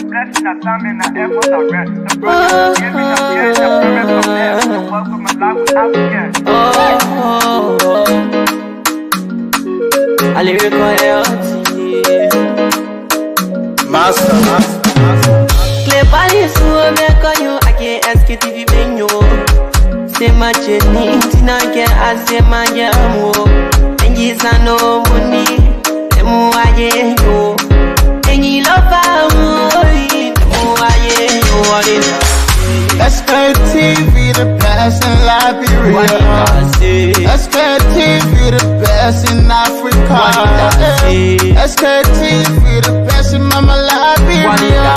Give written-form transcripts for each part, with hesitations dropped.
blessing that time in the airport of rest. The brothers give me the fear, the promise of death. The work of my life without fear. I lyrical Master. Clear Paris, who make on you, I can't ask Sktv-Lib. Say my journey, Tina can ask my jamo. And yes, I know money, and more I know. And you love our money, more I know. Sktv, the best in Liberia. Sktv, the best in Africa. Sktv, the best in Mama Liberia.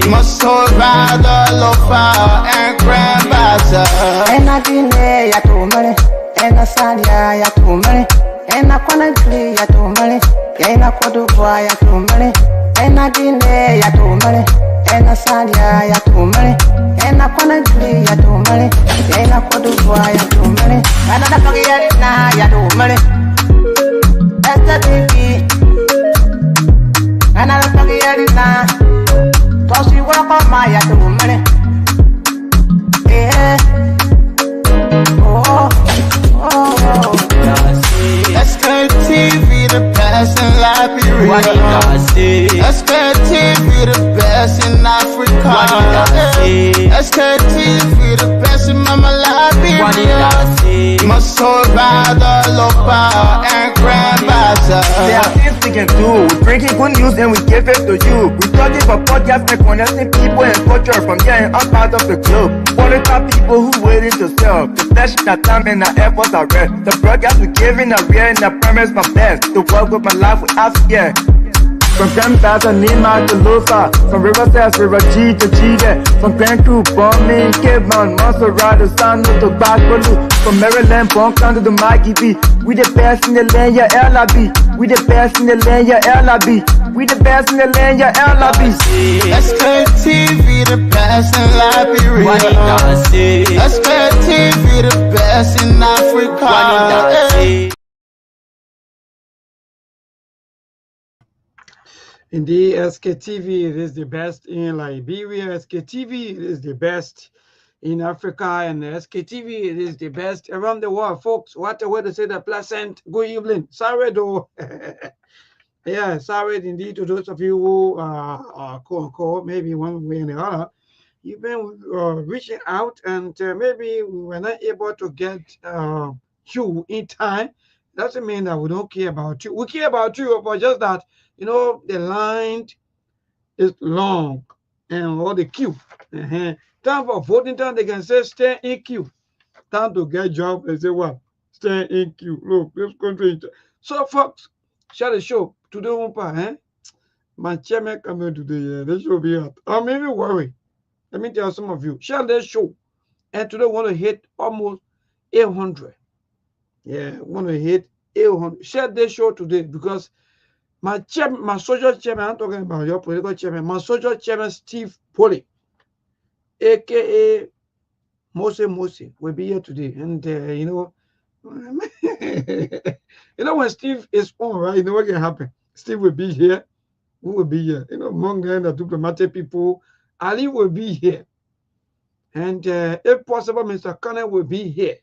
Must hold rather lofa and grandmother. And I didn't ya to money, and I said ya to money, and I can't play ya to money, and I could buy ya to money, and I didn't ya to money, and I said ya to money, and I can't play ya to money, and I could buy ya to money, and I forget it now ya to money. That's the baby, and I forget it now. Cause you work on my ya to money. Yeah. Sktv, the best in Liberia. Sktv, the best in Africa. Sktv, the best in Mama Liberia. Must hold rather lofa and grandmother. There are things we can do. We're bringing good news and we give it to you. We're talking about podcasts and connecting people and culture from here and out part of the globe. Qualified people who waiting to sell. The blessing that time in the airport are rest. The broadcast we're giving are real and I promise my best. To work with my life without fear. From Grandfather Nima to Lufa, from Riverside River G to Chile, from Grand Crew, Bombing, Cape Mount, Montserrat, Sano to Backwalu, from Maryland, Bonkan to the Mikey B. We the best in the land, yeah, LIB. We the best in the land, yeah, LIB. We the best in the land, yeah, LIB. Sktv, the best in Liberia. Sktv, the best in Africa. Indeed, Sktv is the best in Liberia. Sktv is the best in Africa, and Sktv is the best around the world, folks. What a way to say the pleasant good evening. Sorry, though. Yeah, sorry indeed to those of you who are quote maybe one way or the other. You've been reaching out, and maybe we were not able to get you in time. Doesn't mean that we don't care about you. We care about you, but just that, you know, the line is long and all the queue. Time for voting time, they can say stay in queue. Time to get job, they say what? Stay in queue. Look, this country. So folks, share the show. Today, my chairman coming today. This show be hot. I'm even worried. Let me tell some of you. Share this show. And today want to hit almost 800. Yeah, want to hit 800. Share this show today because my chairman, my social chairman, I'm talking about your political chairman, my social chairman, Steve Polly, aka Mose, will be here today. And you know, you know, when Steve is on, right? You know what can happen? Steve will be here. Who will be here? You know, among them, the diplomatic people, Ali will be here. And if possible, Mr. Connor will be here.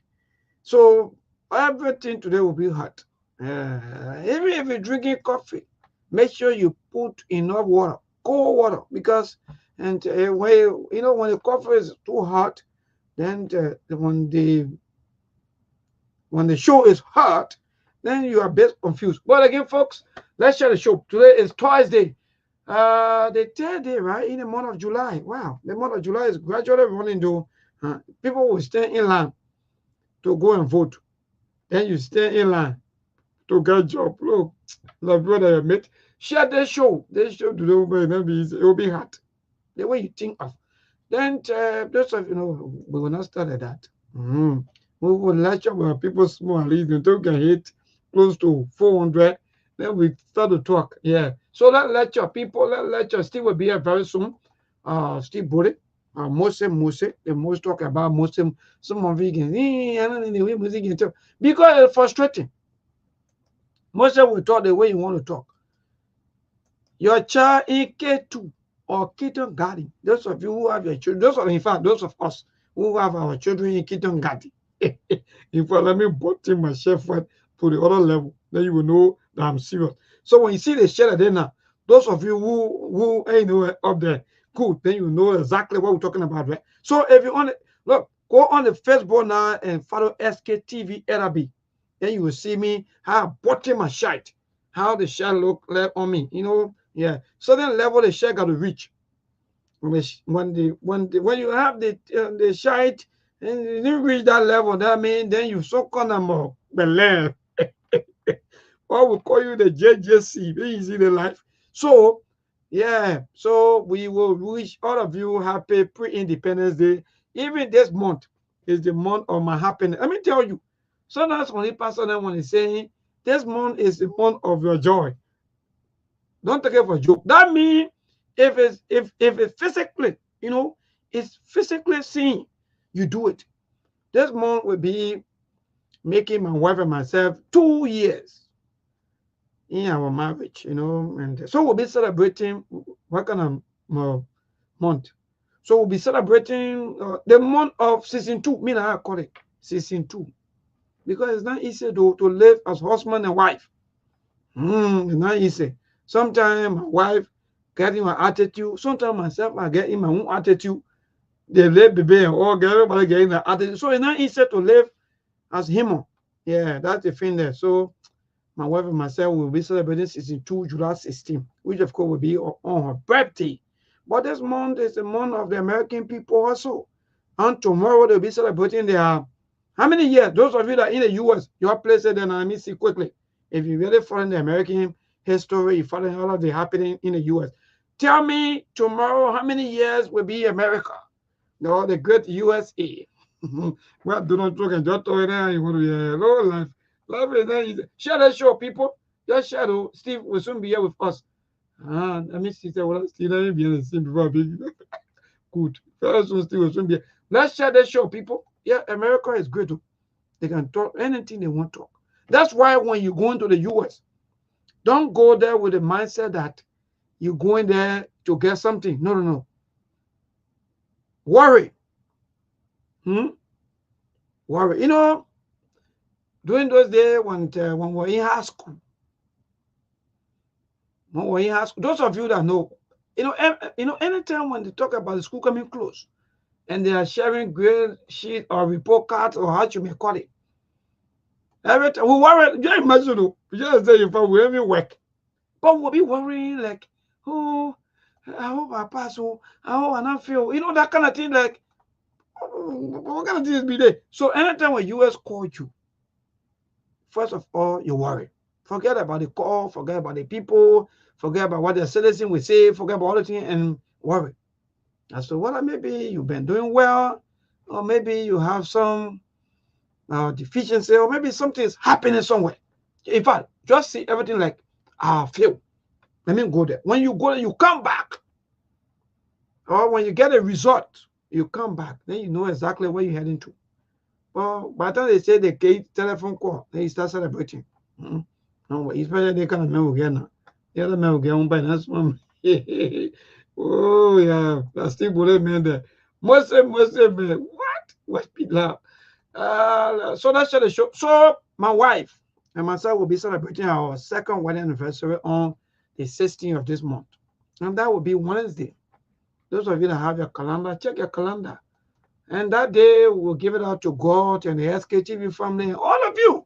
So everything today will be hot. Even if you're drinking coffee, make sure you put enough water, cold water, because when the coffee is too hot, then when the show is hot, then you are a bit confused. But again, folks, let's share the show. Today is Thursday, the third day, right, in the month of July. Wow, the month of July is gradually running though. People will stay in line to go and vote. Then you stay in line to get a job. Look, the brother mate, share this show. This show today it will be hot. The way you think of. Then those of we will not start at that. We will lecture about people small at least until we can hit close to 400. Then we start to talk. Yeah. So let lecture people, Steve will be here very soon. Steve Bode, Mose, the most talk about Mose. Some of you can because it's frustrating. Mose will talk the way you want to talk. Your child in K2 or kindergarten. Those of you who have your children, in fact, those of us who have our children in kindergarten. In fact, let me button my chef to the other level. Then you will know that I'm serious. So when you see the share there now, those of you who you know up there, cool, then you know exactly what we're talking about, right? So if you want to look, go on the Facebook now and follow Sktv-Lib. Then you will see me how I button my shirt, how the shirt look like on me, you know. Yeah, certain level the shirt got to reach. When you have the shirt and you didn't reach that level, that means then you so kind of more Belen. Or we call you the JJC. Then you see the life. So yeah, so we will wish all of you happy pre-Independence Day. Even this month is the month of my happiness. Let me tell you, sometimes when the pastor when he's saying this month is the month of your joy. Don't take it for a joke. That means if it's physically, you know, it's physically seen, you do it. This month will be making my wife and myself 2 years in our marriage, you know, and so we'll be celebrating what kind of month. So we'll be celebrating the month of season 2. Me, I call it season 2 because it's not easy to live as husband and wife. It's not easy. Sometimes my wife getting my attitude. Sometimes myself I get in my own attitude. They live baby and all everybody getting the attitude. So it's not easy to live as him. Yeah, that's the thing there. So my wife and myself will be celebrating season 2, July 16, which of course will be on her birthday. But this month is the month of the American people also. And tomorrow they'll be celebrating their how many years? Those of you that are in the US, your place then I me see quickly. If you really follow the American history, you follow all of the happening in the US. Tell me tomorrow how many years will be America? No, the great USA. Well, do not talk and just talk there. You want to be a low life. Life is not easy. Share that show, people. Just share. Steve will soon be here with us. I mean, sister, well, Steve, let me be in the same before big. Good. Very soon, Steve will soon be here. Let's share that show, people. Yeah, America is great. They can talk anything they want to talk. That's why when you go into the US, don't go there with the mindset that you're going there to get something. No, no, no. Worry. Worry. You know, during those days when we're in high school, those of you that know, anytime when they talk about the school coming close and they are sharing grade sheet or report cards or how you may call it, every time we worry, just imagine, just say if we even work, but we'll be worrying like, oh, I hope I pass, oh, I hope I not fail, that kind of thing, like, what kind of things be there? So anytime when US call you, first of all, you worry. Forget about the call, forget about the people, forget about what the citizen will say, forget about all the things and worry. And so, well, maybe you've been doing well, or maybe you have some deficiency, or maybe something is happening somewhere. In fact, just see everything like, fail. Let me go there. When you go there, you come back. Or when you get a result, you come back. Then you know exactly where you're heading to. Well, by the time they say the telephone call, then you start celebrating. No, especially they kind of know again now. The other man will get on by that one. Oh, yeah. That's still bullet man there. Muslim, man. What people have? So that's the show. So my wife and myself will be celebrating our second wedding anniversary on the 16th of this month. And that will be Wednesday. Those of you that have your calendar, check your calendar. And that day, we'll give it out to God and the Sktv family, all of you.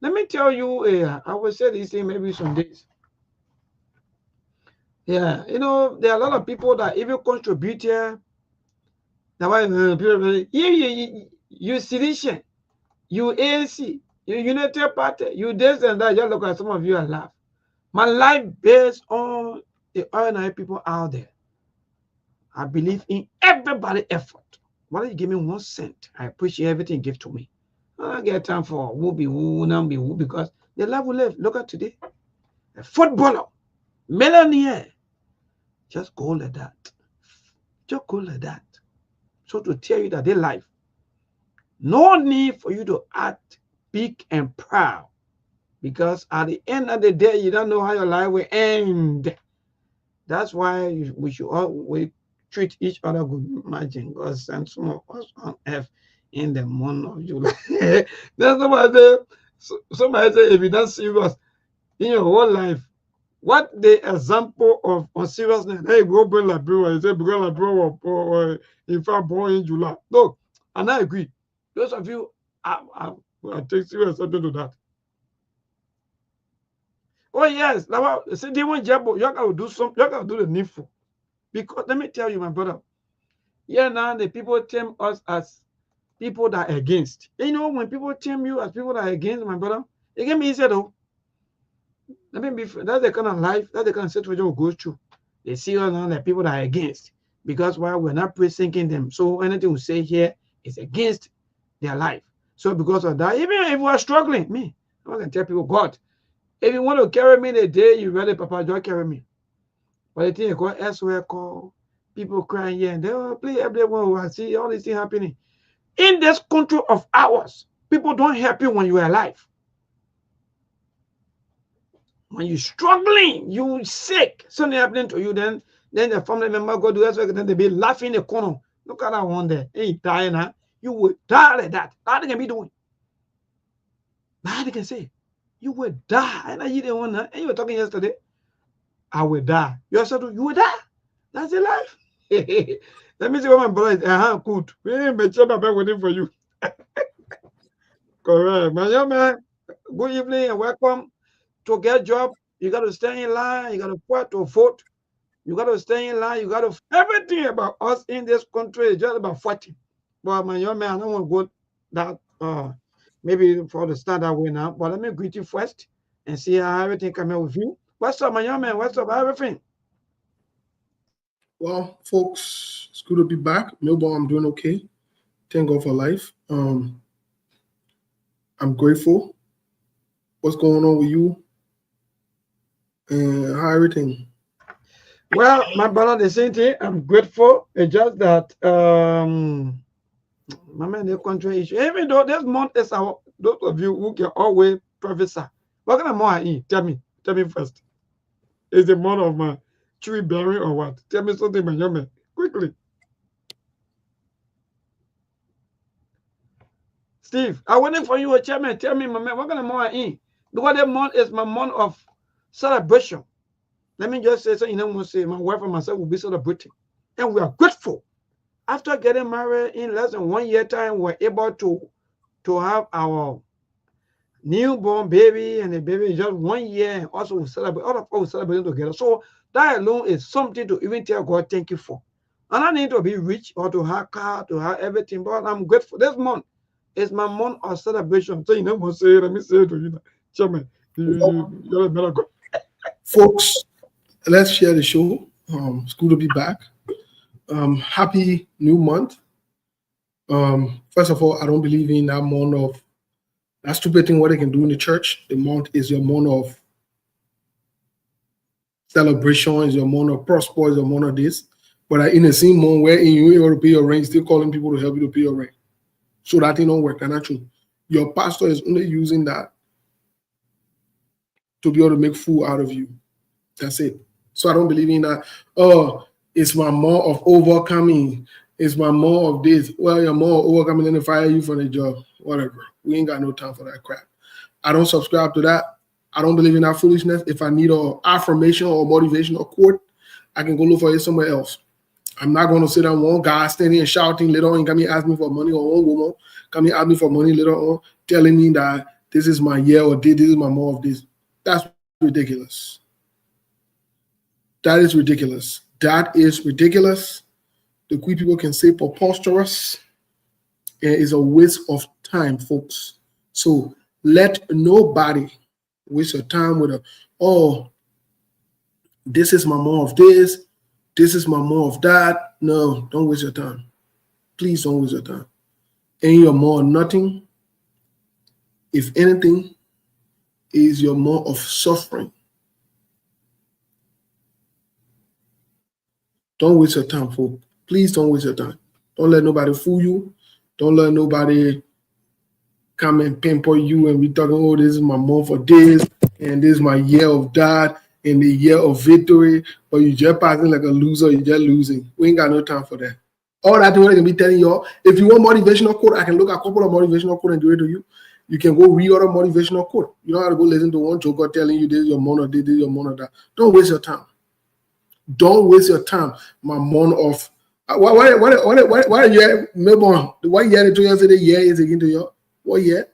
Let me tell you, I will say this thing maybe some days. Yeah, there are a lot of people that even contribute here. That's why people you Sedition, you ANC, you United Party, you this and that. Just look at some of you and laugh. My life based on the ordinary people out there. I believe in everybody's effort. Why don't you give me 1 cent? I appreciate everything you give to me. I don't get time for who be who, not be who, because the life we live. Look at today. A footballer, millionaire, just go like that. Just go like that. So to tell you that they life, no need for you to act big and proud, because at the end of the day, you don't know how your life will end. That's why we should always treat each other good. Imagine God sent some of us on earth in the month of July. Then somebody say, if you don't serious in your whole life, what the example of unseriousness? Hey, go bring la bro. I say because la bro or in fact born in July. No, and I agree. Those of you I take serious something to that. Oh yes, now see the one job you gotta do some, you gotta do the needful. Because let me tell you, my brother, yeah, now the people term us as people that are against. You know, when people term you as people that are against, my brother, it can be easy though. Let me be that's the kind of life, that's the kind of situation we go through. They see us now that people that are against. Because why we're not pre-syncing them. So anything we say here is against their life. So because of that, even if we're struggling, me, I can tell people, God, if you want to carry me the day you ready, Papa, just carry me. But the thing you call elsewhere, call people crying here and there, please everyone will see all these things happening. In this country of ours, people don't help you when you're alive. When you're struggling, you're sick, something happening to you, then the family member go to elsewhere, then they be laughing in the corner. Look at that one there. Hey, dying now. You would die like that. That can be doing. That can say. You would die. And you didn't want that. And you were talking yesterday. I will die. You said you will die. That's the life. Let me see what my brother is. Good. We ain't make sure I'm waiting for you. Correct. My young man, good evening and welcome. To get a job, you got to stay in line. You got to fight to vote. You got to stay in line. You got to everything about us in this country is just about fighting. But my young man, I don't want to go that maybe for the start that way now. But let me greet you first and see how everything come out with you. What's up, my young man? What's up? Everything? Well, folks, it's good to be back. Melbourne, I'm doing okay. Thank God for life. I'm grateful. What's going on with you? And how everything? Well, my brother, the same thing. I'm grateful. It's just that my man, the country issue. Even though this month is our those of you who can always prophesy. What kind of month I eat? Tell me first. Is the month of my tree bearing or what? Tell me something, my young man. Quickly. Steve, I'm waiting for you, chairman. Tell me, my man, what kind of month I eat? Because the month is my month of celebration. Let me just say something. You know, say my wife and myself will be celebrating. And we are grateful. After getting married in less than 1 year time, we're able to have our newborn baby, and the baby is just 1 year, and also we celebrate, all of us celebrating together. So that alone is something to even tell God thank you for. And I need to be rich or to have car, to have everything, but I'm grateful. This month is my month of celebration. So you know what say, let me say it to you, Chairman. You better go. Folks, let's share the show. It's good to be back. Happy new month. First of all, I don't believe in that month of that stupid thing what they can do in the church. The month is your month of celebration, is your month of prosper, is your month of this. But in the same month where you able to pay your rent, still calling people to help you to pay your rent. So that thing don't work. That's not true. Your pastor is only using that to be able to make fool out of you. That's it. So I don't believe in that. Oh, it's my month of overcoming. It's my month of this. Well, your month of overcoming, then they fire you from the job. Whatever. We ain't got no time for that crap. I don't subscribe to that. I don't believe in that foolishness. If I need an affirmation or motivation or quote, I can go look for it somewhere else. I'm not going to sit on one guy standing and shouting later on, come here ask me for money, or one woman come here ask me for money later on, telling me that this is my year or this is my month of this. That's ridiculous. That is ridiculous. That is ridiculous. The quick people can say preposterous. It is a waste of time, folks. So let nobody waste your time with this is my month of this. This is my month of that. No, don't waste your time. Please don't waste your time. Ain't your month of nothing. If anything, is your month of suffering. Don't waste your time, folks. Please don't waste your time. Don't let nobody fool you. Don't let nobody come and pinpoint you and be talking, oh, this is my month for this, and this is my year of that, in the year of victory, but you just passing like a loser, you just losing. We ain't got no time for that. All that thing I can be telling y'all. If you want motivational quote, I can look at a couple of motivational quote and give it to you. You can go read other motivational quote. You don't have to go listen to one joker telling you this is your month or this is your month or that. Don't waste your time. Don't waste your time. My month of what year? Maybe what year to yesterday? Year is again to you. What year?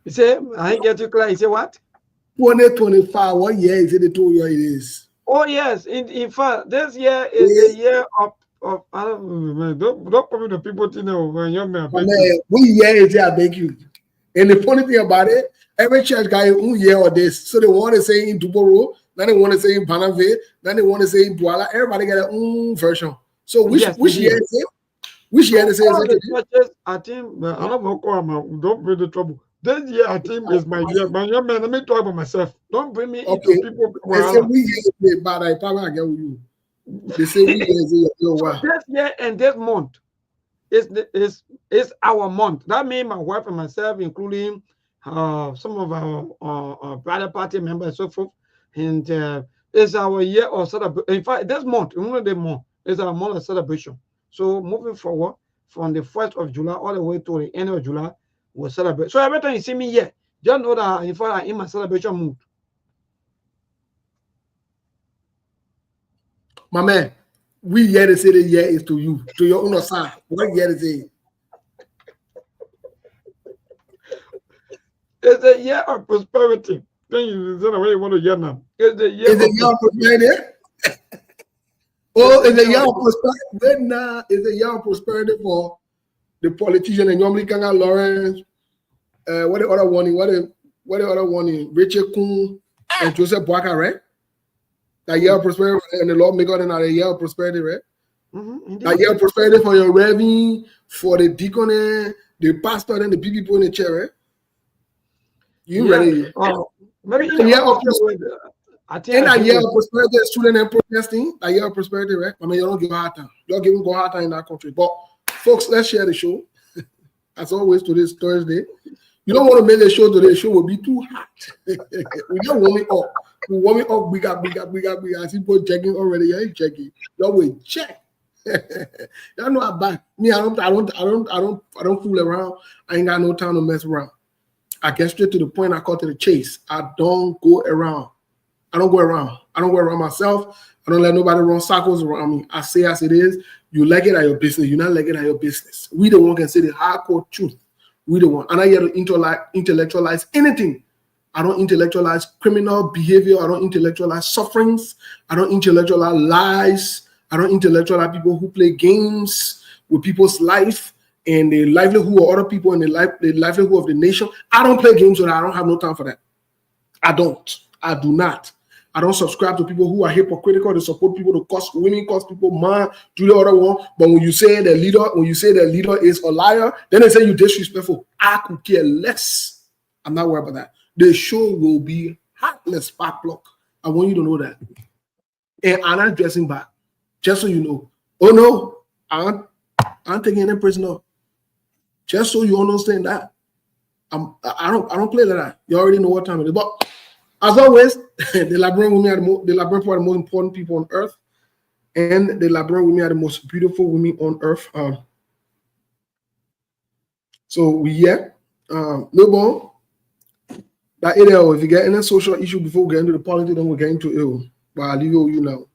You say I ain't get you clear. You say what? 2025. What year is it? They told you it is. Oh yes, in fact, this year is the year of I don't remember. Don't come the people to know when young man. What year is it? I beg you. And the funny thing about it, every church guy year or this. So they want to say in Duboro, then they want to say in Panave, then they want to say in Douala. Everybody got their own version. So which year is it? Which year is it? I think I don't know. Don't bring the trouble. This year I think is my year. My young man, let me talk about myself. Don't bring me into people. They say we year is bad. I probably get with you. They say we year is this year and this month is our month. That means my wife and myself, including some of our brother party members and so forth, and it's our year of celebration. In fact, this month, only the month, is our month of celebration. So moving forward from the 1st of July all the way to the end of July, we'll celebrate. So every time you see me here, just know that in fact I'm in my celebration mood. My man, we year to say the year is to you, to your own side. What year is it? It's a year of prosperity. Then you say what you want to hear now. It's the year of prosperity. Oh, it's a year of prosperity. Nah, it's a year of prosperity for the politician and normally Kanga Lawrence. What the other one? What the other one? Richard Kuhn and Joseph Boaka, right? That year of prosperity and the lawmaker and a year of prosperity, right? That year of prosperity for your revenue, for the deacon, the pastor, and the people in the chair, right? You ready? Maybe in the year of prosperity. And that year of prosperity, student and protesting, that year of prosperity, right? I mean, you don't give a hard time. You don't give them go hard time in that country. But folks, let's share the show. As always, today's Thursday. You don't want to make the show today. The show will be too hot. We don't warm it up. We warm it up bigger. I see people checking already. You ain't checking. Y'all will check. Y'all know I'm back. Me, I don't fool around. I ain't got no time to mess around. I get straight to the point. I cut to the chase. I don't go around. I don't go around myself. I don't let nobody run circles around me. I say as it is. You like it at your business. You not like it at your business. We the one can say the hardcore truth. We the one. I'm not here to intellectualize anything. I don't intellectualize criminal behavior. I don't intellectualize sufferings. I don't intellectualize lies. I don't intellectualize people who play games with people's life and the livelihood of other people and the livelihood of the nation. I don't play games with that. I don't have no time for that. I do not. I don't subscribe to people who are hypocritical to support people to cost women, cost people man, do the other one. But when you say the leader is a liar, then they say you disrespectful. I could care less. I'm not worried about that. The show will be heartless spark plug. I want you to know that. And I'm not dressing back. Just so you know. Oh no, I'm taking any prisoner. Just so you understand that. I don't play like that. You already know what time it is. But as always, the Liberian women are the Liberian people are the most important people on earth, and the Liberian women are the most beautiful women on earth. So we here, no more. That area, if you get any social issue before we get into the politics, then we'll get into it. But I'll leave you now.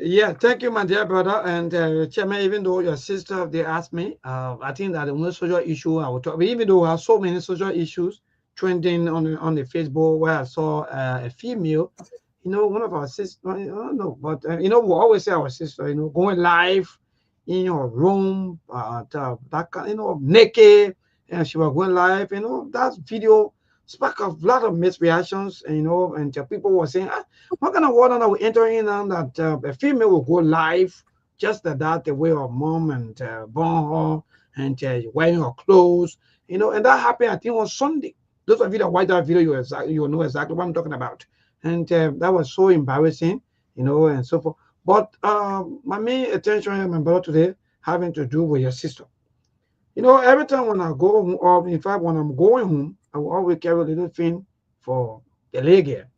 Yeah, thank you, my dear brother. And Chairman, even though your sister, they asked me, I think that the only social issue I will talk about, even though I have so many social issues trending on the Facebook, where I saw a female, one of our sisters, I don't know, but we always say our sister, going live in her room, that kind, naked, and she was going live, that video sparked a lot of misreactions, and people were saying, what kind of world are we entering on that a female will go live just that the way her mom and born her and wearing her clothes, and that happened, I think, on Sunday. Those of you that watch that video, you will know exactly what I'm talking about. And that was so embarrassing, and so forth. But my main attention, my brother, today, having to do with your sister. Every time when I go home, or in fact, when I'm going home, I will always carry a little thing for the leg here,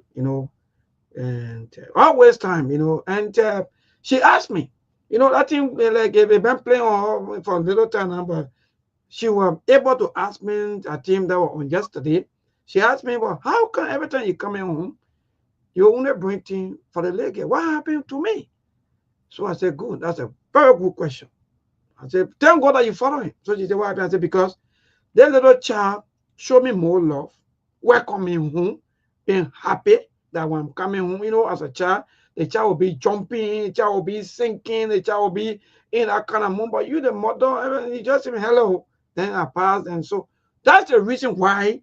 and always time, you know. And she asked me, you know, that thing like if I've been playing on her for a little time now, but she was able to ask me a team that was on yesterday. She asked me, well, how come every time you come in home, you only bring thing for the leg? What happened to me? So I said, good. That's a very good question. I said, thank God that you follow him. So she said, what happened? I said, because that little child showed me more love, welcome me home, being happy that when I'm coming home, you know, as a child, the child will be jumping, the child will be sinking, the child will be in that kind of mood. But you, the mother, you just say hello, then I pass. And so that's the reason why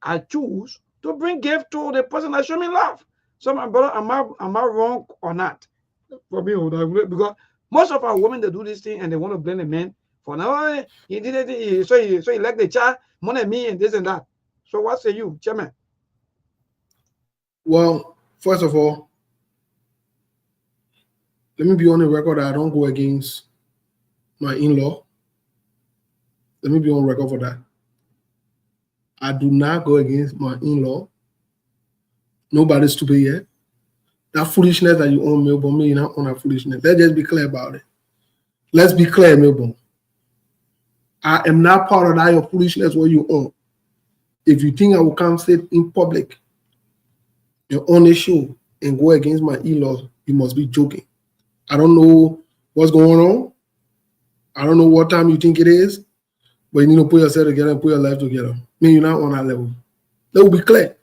I choose to bring gift to the person that show me love. So my brother, am I wrong or not? For me, because most of our women they do this thing and they want to blame the men for now. "Oh, he did it, so he like the child more than me and this and that." So what say you, Chairman? Well, first of all, let me be on the record that I don't go against my in-law. Let me be on record for that. I do not go against my in-law. Nobody's stupid yet. That foolishness that you own, Melbourne, me, you're not on that foolishness. Let's just be clear about it. Let's be clear, Melbourne. I am not part of that your foolishness what you own. If you think I will come sit in public and on a show and go against my in-laws, you must be joking. I don't know what's going on. I don't know what time you think it is, but you need to put yourself together and put your life together. Me, you're not on that level. Let me be clear.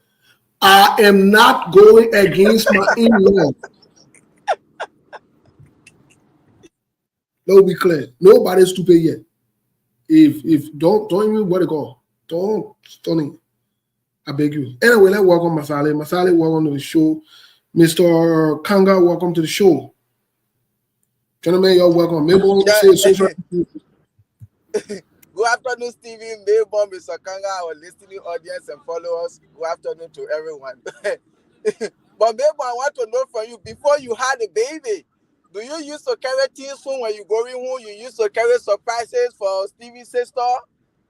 I am not going against my in-laws. Let me be clear. Nobody's stupid yet. If don't even what it call. Don't stunning. I beg you. Anyway, let's welcome Masale. Masale, welcome to the show. Mr. Kanga, welcome to the show. Gentlemen, you're welcome. Maybe we'll say social. Good afternoon, Stevie, Melbourne, Mr. Kanga, our listening audience and followers. Good afternoon to everyone. But Melbourne, I want to know from you, before you had a baby, do you used to carry things home when you going home? You used to carry surprises for Stevie's sister?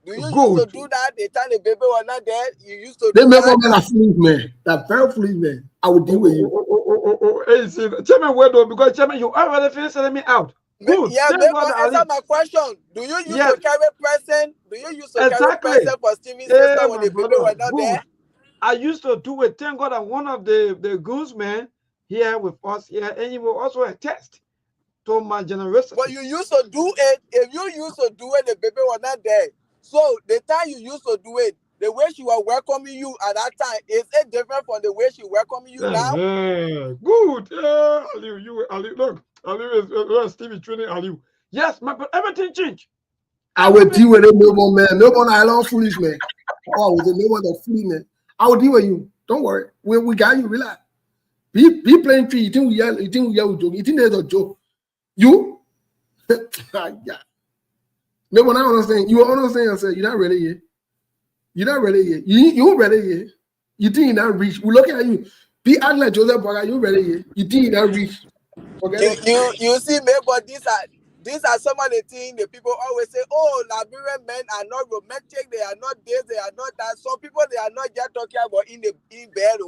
Do you used to do that? The time the baby was not there, you used to do that? That foolish man. That very foolish man. I would deal with you. Hey, see, Chairman, wait though, because Chairman, you already finished selling me out. Good. Yeah, Melbourne, answer my question. Do you used to carry present? Do you used to carry present for Stevie's sister when the baby was not there? I used to do it. Thank God that one of the groomsmen here with us here, and he will also attest to my generosity. But you used to do it. If you used to do it, the baby was not there. So the time you used to do it, the way she was welcoming you at that time, is it different from the way she welcoming you now? Good. Ali, look, Ali is Stevie training Ali. Yes, but everything changed. I will deal with it, Melbourne man. Melbourne, I love foolish man. Oh, with the Melbourne, the foolish man. I will deal with you. Don't worry. We got you. Relax. Be playing tree. You think we yell? You think we yell? You think there's a joke? You? Yeah. Melbourne, I understand. You understand yourself. You're not ready yet. You're not ready yet. You ready yet. You think you're not rich. We look at you. Be acting like Joseph Baga. You ready yet. You think you're not rich. You see, but these are some of the things the people always say, oh, Liberian men are not romantic, they are not this, they are not that. Some people, they are not just talking about in bed.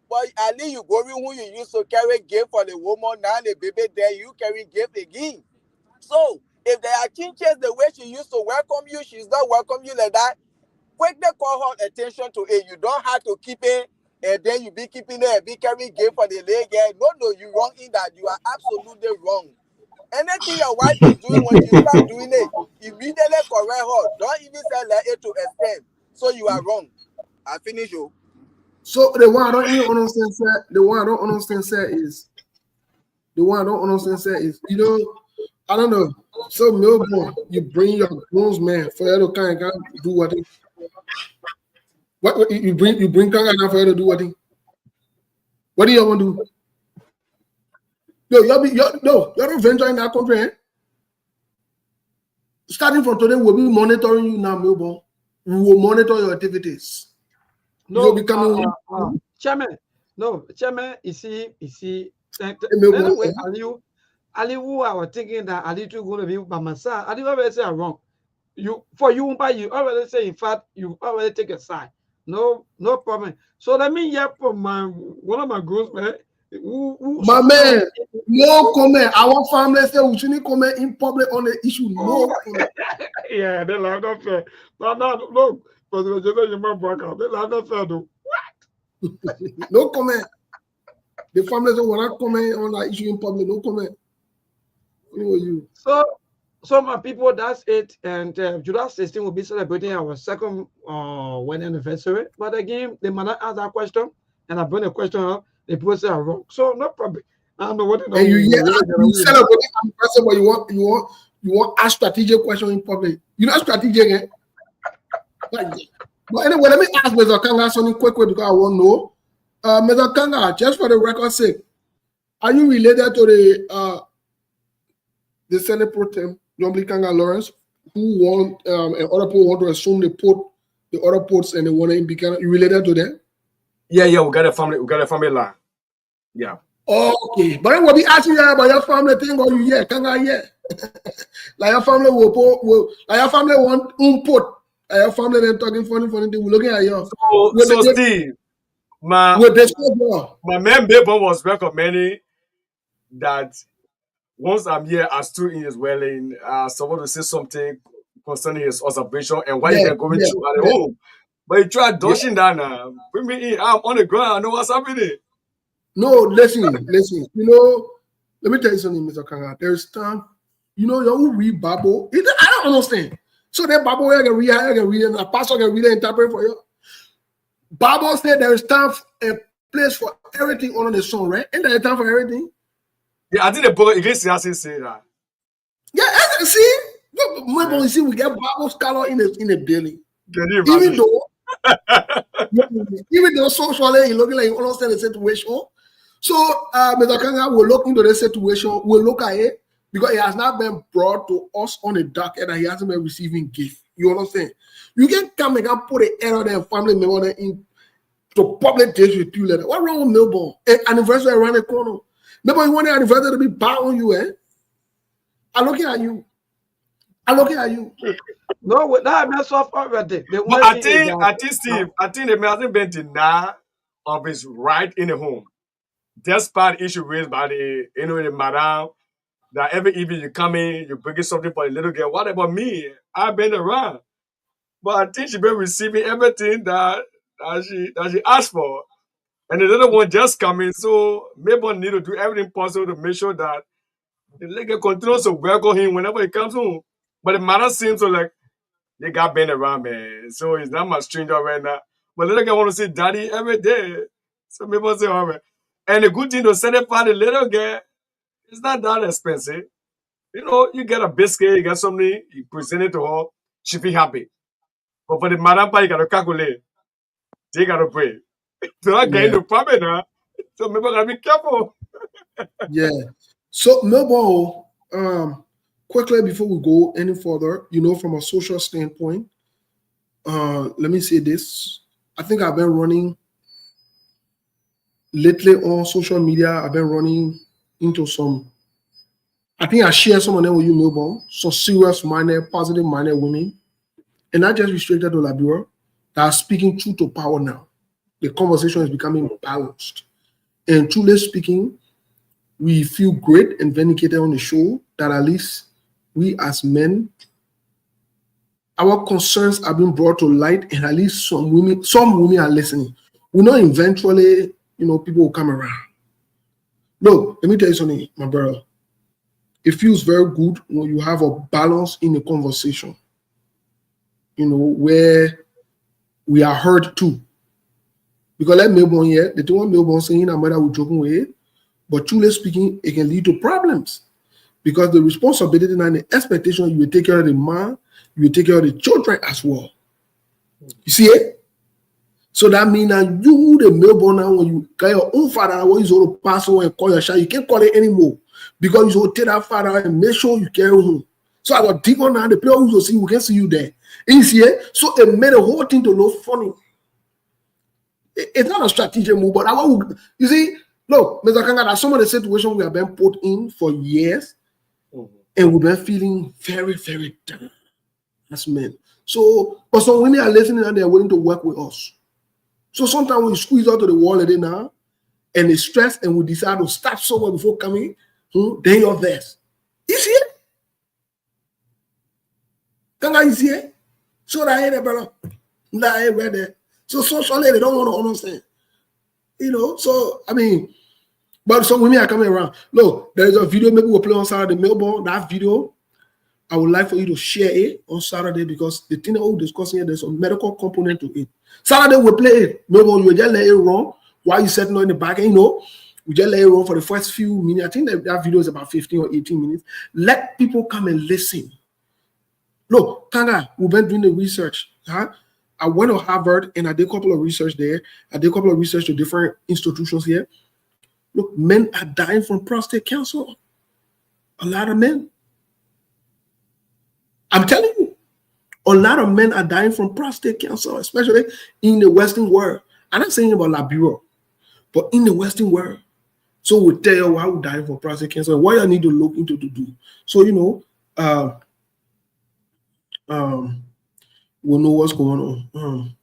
But at least you go who you used to carry gift for the woman, now the baby there, you carry gift again. So, if there are changes the way she used to welcome you, she's not welcome you like that, quickly call her attention to it. You don't have to keep it, and then you be keeping it and be carrying gift for the lady. No, you wrong in that. You are absolutely wrong. Anything your wife is doing, when you start doing it, immediately correct her. Don't even say let it to extend. So you are wrong. I finish you. So the one I don't even understand, sir. The one I don't understand, sir, is you know, I don't know. So Melbourne, you bring your groomsman for you to kind of do what he. What you bring Kanga for you to do what he. What do you want to do? You're not venturing that country. Eh? Starting from today, we'll be monitoring you now, Melbourne. We will monitor your activities. No, Chairman. No, Chairman. You see. Anyway, Ali, who I was thinking that Ali too going to be by my side. Ali already say I'm wrong. You already say, in fact, you already take a side. No problem. So let me hear from one of my groomsmen. My man, no comment. Our family say we shouldn't comment in public on the issue. No comment. Yeah, they like not fair. No, look, but the you they like not fair though. No comment. The family say we not comment on that issue in public. No comment. You. So my people, that's it. And July 16 will be celebrating our second wedding anniversary. But again, they might not ask that question, and I bring a question up. The people say I'm wrong. So no problem. I don't know what. And you celebrating anniversary, but you want a strategic question in public. You not strategic, eh? But anyway, let me ask Mr. Kanga something quick because I want to know. Mr. Kanga, just for the record's sake, are you related to the Senate Pro Tem, John Kanga Lawrence, who want and other people want to assume they put the other ports and they want to be you related to them? Yeah, we got a family line. Yeah. Okay, but I will be asking you about your family thing or you Kanga like your family will like your family want put your family then talking funny thing. We're looking at you. So Steve, my main paper was recommending that once I'm here as 2 years welling, someone will say something concerning his observation and why you can go through at home. But you try dodging that now. Bring me in. I'm on the ground. I know what's happening. No, listen. You know, let me tell you something, Mr. Kanga. There's time. You know, you read Bible. I don't understand. So that Bible I can read, and a pastor can read and interpret for you. Bible said there is time and place for everything under the sun, right? Ain't there time for everything? Yeah, I think the book Iglesias say that. Yeah, see, you see, we get Bible scholar in the building. Even though socially he's looking like he understand the situation. So Mr. Kanga will look into the situation, we'll look at it because it has not been brought to us on the docket and he hasn't been receiving gift. You understand? You can come and put an error there family member in to public disrepute letter. What wrong with Melbourne? Anniversary around the corner. Nobody want the anniversary to be bad on you, eh? I'm looking at you. No, with that mess off already. But I think Steve, the man hasn't been denied of his right in the home. Despite the issue raised by the madam that every evening you come in, you bring something for a little girl. What about me? I've been around. But I think she's been receiving everything that she asked for. And the little one just coming, so maybe need to do everything possible to make sure that the lady continues to welcome him whenever he comes home. But the matter seems to like they got been around, man. So he's not my stranger right now. But little girl want to see daddy every day. So people say, all right. And the good thing to satisfy the little girl, it's not that expensive. You know, you get a biscuit, you get something, you present it to her, she be happy. But for the madam, you got to calculate. They got to pray. So not getting the problem now. So people got to be careful. Yeah. So, Melbourne, quickly before we go any further, you know, from a social standpoint, let me say this. I think I've been running lately on social media. I've been running into some, I think I share some of them with you, Melbourne, some serious-minded, positive-minded women, and not just restricted to Liberia, that are speaking truth to power now. The conversation is becoming balanced. And truly speaking, we feel great and vindicated on the show that at least we as men, our concerns are being brought to light, and at least some women are listening. We know eventually, you know, people will come around. Look, let me tell you something, my brother. It feels very good when you have a balance in the conversation, you know, where we are heard too. Because like Melbourne here, the thing Melbourne saying I'm mother with joking with, but truly speaking, it can lead to problems. Because the responsibility and the expectation, you will take care of the man, you will take care of the children as well. You see it? So that means that you, the Melbourne, now when you got your own father, when you sort of pass away and call your child, you can't call it anymore. Because you sort of take that father and make sure you carry him. So I got deep on now, the people who will see, we can see you there. And you see it? So it made the whole thing to look funny. It's not a strategic move, but you see, look, Mr. Kanga, that's some of the situations we have been put in for years, and we've been feeling very, very down as men. So, but some women are listening and they're willing to work with us. So sometimes we squeeze out to the wall now, and they stress and we decide to stop somewhere before coming, then you're there. Is here? Is here? So that I brother. That I read there. So socially they don't want to understand. You know, so I mean, but some women are coming around. Look, there's a video maybe we'll play on Saturday, Melbourne. That video, I would like for you to share it on Saturday because the thing that we're discussing here, there's a medical component to it. Saturday we'll play it. Melbourne, you just let it run while you're setting on in the back. And, you know, we just let it run for the first few minutes. I think that video is about 15 or 18 minutes. Let people come and listen. Look, Kanga, we've been doing the research. I went to Harvard and I did a couple of research there. I did a couple of research to different institutions here. Look, men are dying from prostate cancer. A lot of men. I'm telling you, a lot of men are dying from prostate cancer, especially in the Western world. I'm not saying about Liberia, but in the Western world. So we'll tell you why we're dying from prostate cancer and what you need to look into to do. So, you know, we'll know what's going on.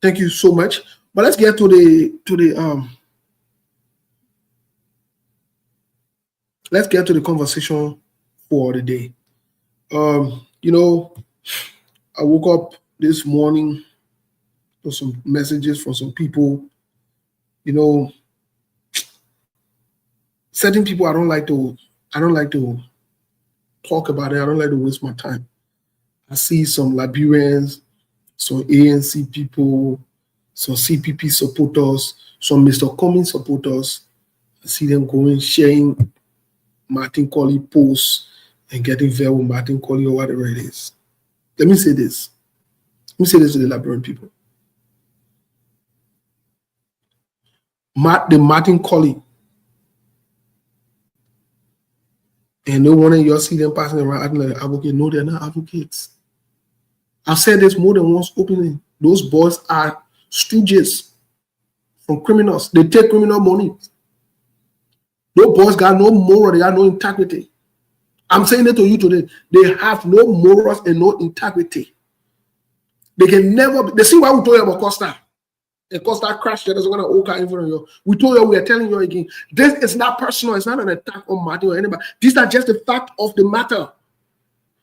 Thank you so much. But let's get to the let's get to the conversation for the day. You know, I woke up this morning with some messages from some people. You know, certain people I don't like to talk about it. I don't like to waste my time. I see some Liberians, some ANC people, some CPP supporters, some Mr. Cummings supporters. I see them going, sharing Martin Colley posts and getting veiled with Martin Colley or whatever it is. Let me say this. Let me say this to the Liberian people. The Martin Colley, and no one of you see them passing around acting like an advocate. No, they're not advocates. I've said this more than once openly. Those boys are stooges from criminals. They take criminal money. Those boys got no moral, they got no integrity. I'm saying it to you today. They have no morals and no integrity. They can never. They see why we told you about Costa. And Costa crashed. There's going to occur in front of you. We told you, we are telling you again. This is not personal. It's not an attack on Martin or anybody. These are just the fact of the matter.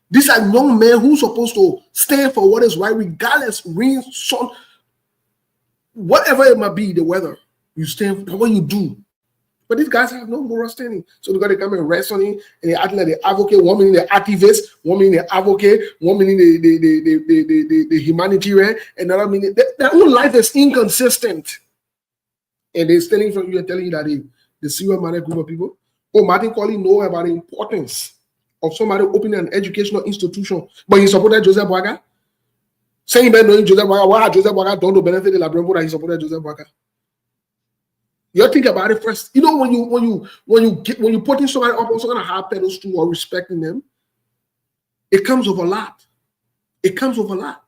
These are young men who are supposed to stand for what is right, regardless, rain, sun, whatever it might be, the weather. You stand for what you do. But these guys have no moral standing. So they got to come and rest on him, and they act like they advocate. 1 minute they're activists, 1 minute they advocate, 1 minute the humanitarian, another minute their own life is inconsistent. And they're standing from you and telling you that the serial minded group of people. Oh, Martin Colley know about the importance of somebody opening an educational institution, but he supported Joseph Boaga. Saying that knowing Joseph Boaga, why had Joseph Boaga done to benefit the Liberian that he supported Joseph Boaga? You think about it first. You know, when you putting somebody up on some kind of high pedestal or respecting them, it comes with a lot. It comes with a lot.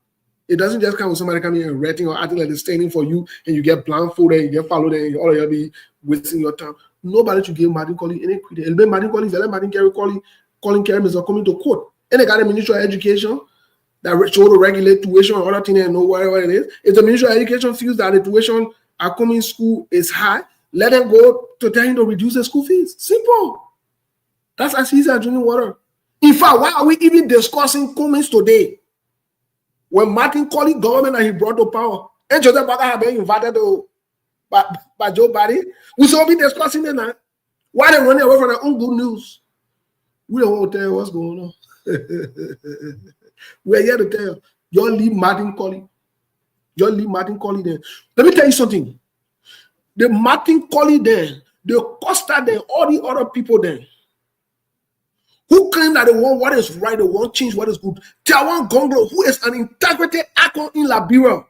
It doesn't just come with somebody coming and renting or acting like they're standing for you and you get blindfolded and you get followed and all of you be wasting your time. Nobody should give Martin Colley any credit. And then Martin Colley, Martin Colley, calling Kerem is coming to court. And they got a Ministry of Education that show to regulate tuition or other things and know whatever it is. If the Ministry of Education feels that the tuition at Cummings school is high, let them go to tell him to reduce the school fees. Simple. That's as easy as drinking water. In fact, why are we even discussing Cummings today? When Martin Colley government and he brought to power, and Joseph Boaga had been invited by Joe Biden, we should be discussing it now. Why they running away from their own good news? We don't want to tell you what's going on. We're here to tell you, y'all leave Martin Colley. Y'all leave Martin Colley there. Let me tell you something. The Martin Colley there, the Costa there, all the other people there, who claim that they want what is right, they want change what is good. Chawan Gonglo, who is an integrity icon in Liberia.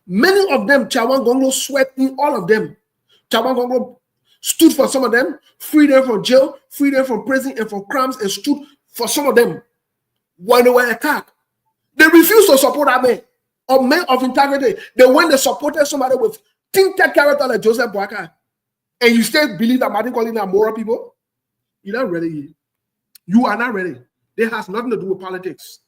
Many of them, Chawan Gonglo sweat in all of them. Chawan Gonglo stood for some of them, freed them from jail, freed them from prison and from crimes, and stood for some of them when they were attacked. They refused to support that man, or men of integrity. They went, they supported somebody with tinted character like Joseph Boaga, and you still believe that Martin Colley are moral people? You're not ready. You are not ready. It has nothing to do with politics.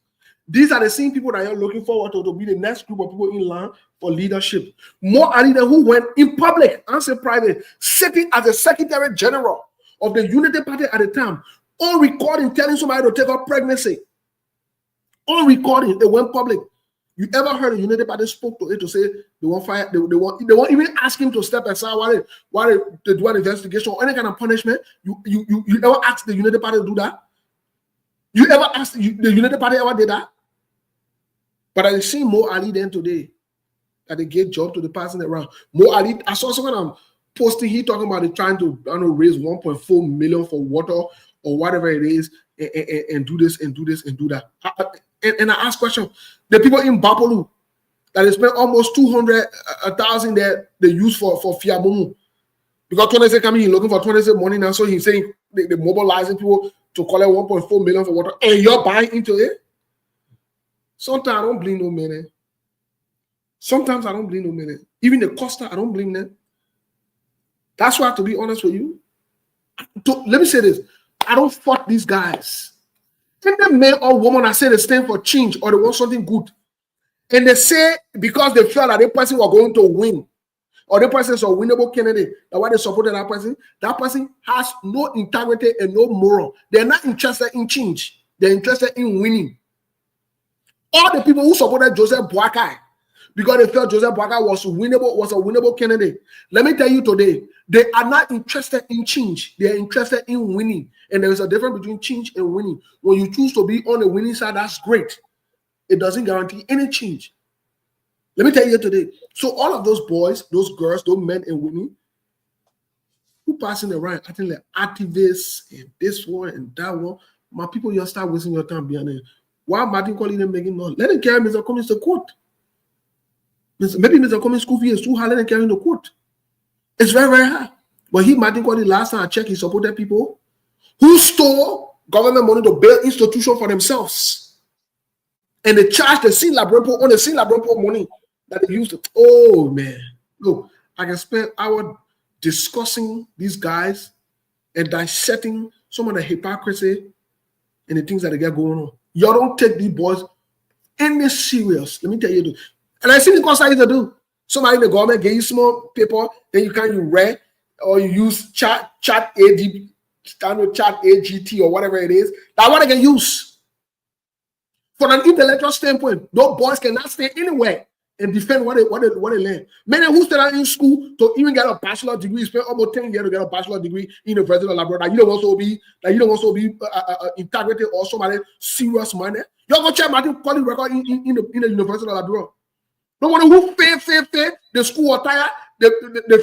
These are the same people that you're looking forward to be the next group of people in line for leadership. More are leaders who went in public, and say private, sitting as a Secretary General of the Unity Party at the time, on recording, telling somebody to take up pregnancy. On recording, they went public. You ever heard a Unity Party spoke to it to say they won't fire, they won't even ask him to step aside while they do an investigation or any kind of punishment? You ever ask the Unity Party to do that? You ever asked the Unity Party ever did that? But I see more Ali than today that they get job to the person around. More Ali, I saw someone posting, he talking about it trying to raise 1.4 million for water or whatever it is, and do this and do this and do that. And I ask question, the people in Bapolu that they spent almost 200,000 that they use for Fiabomu. Because 26 coming in looking for 26 money now, so he's saying they're mobilizing people to collect 1.4 million for water, and you're buying into it. Sometimes I don't blame no man. Sometimes I don't blame no man. Even the Costa, I don't blame them. That's why, to be honest with you, let me say this. I don't fuck these guys. If the man or woman that say they stand for change or they want something good, and they say because they feel that the person was going to win, or the person is a winnable candidate, that why they supported that person has no integrity and no moral. They're not interested in change. They're interested in winning. All the people who supported Joseph Boakai because they felt Joseph Boakai was a winnable candidate. Let me tell you today, they are not interested in change. They are interested in winning. And there is a difference between change and winning. When you choose to be on the winning side, that's great. It doesn't guarantee any change. Let me tell you today. So all of those boys, those girls, those men and women who passing around, I think like activists and this one and that one, my people, you start wasting your time behind it. Why Martin calling them making noise? Let them carry Mr. Cummings to court. Maybe Mr. Cummings' school fee is too high. Let them carry him to court. It's very, very high. But Martin Collins, last time I checked, he supported people who stole government money to build institutions for themselves. And they charged the Sktv-Lib on the Sktv-Lib money that they used. Oh, man. Look, I can spend hours discussing these guys and dissecting some of the hypocrisy and the things that they get going on. Y'all don't take these boys any serious. Let me tell you. And I see the cost I used to do. Somebody in the government gave you small paper, then you read or you use chat AD, standard chat AGT or whatever it is. That's what they can use. From an intellectual standpoint, those boys cannot stay anywhere and defend what they learn. Many who started in school to even get a bachelor degree, spend almost 10 years to get a bachelor degree in University of Labrador. You don't also be integrity or somebody serious minded. You're gonna check Martin Collins record in the University of Labrador. No one who fail the school attire, they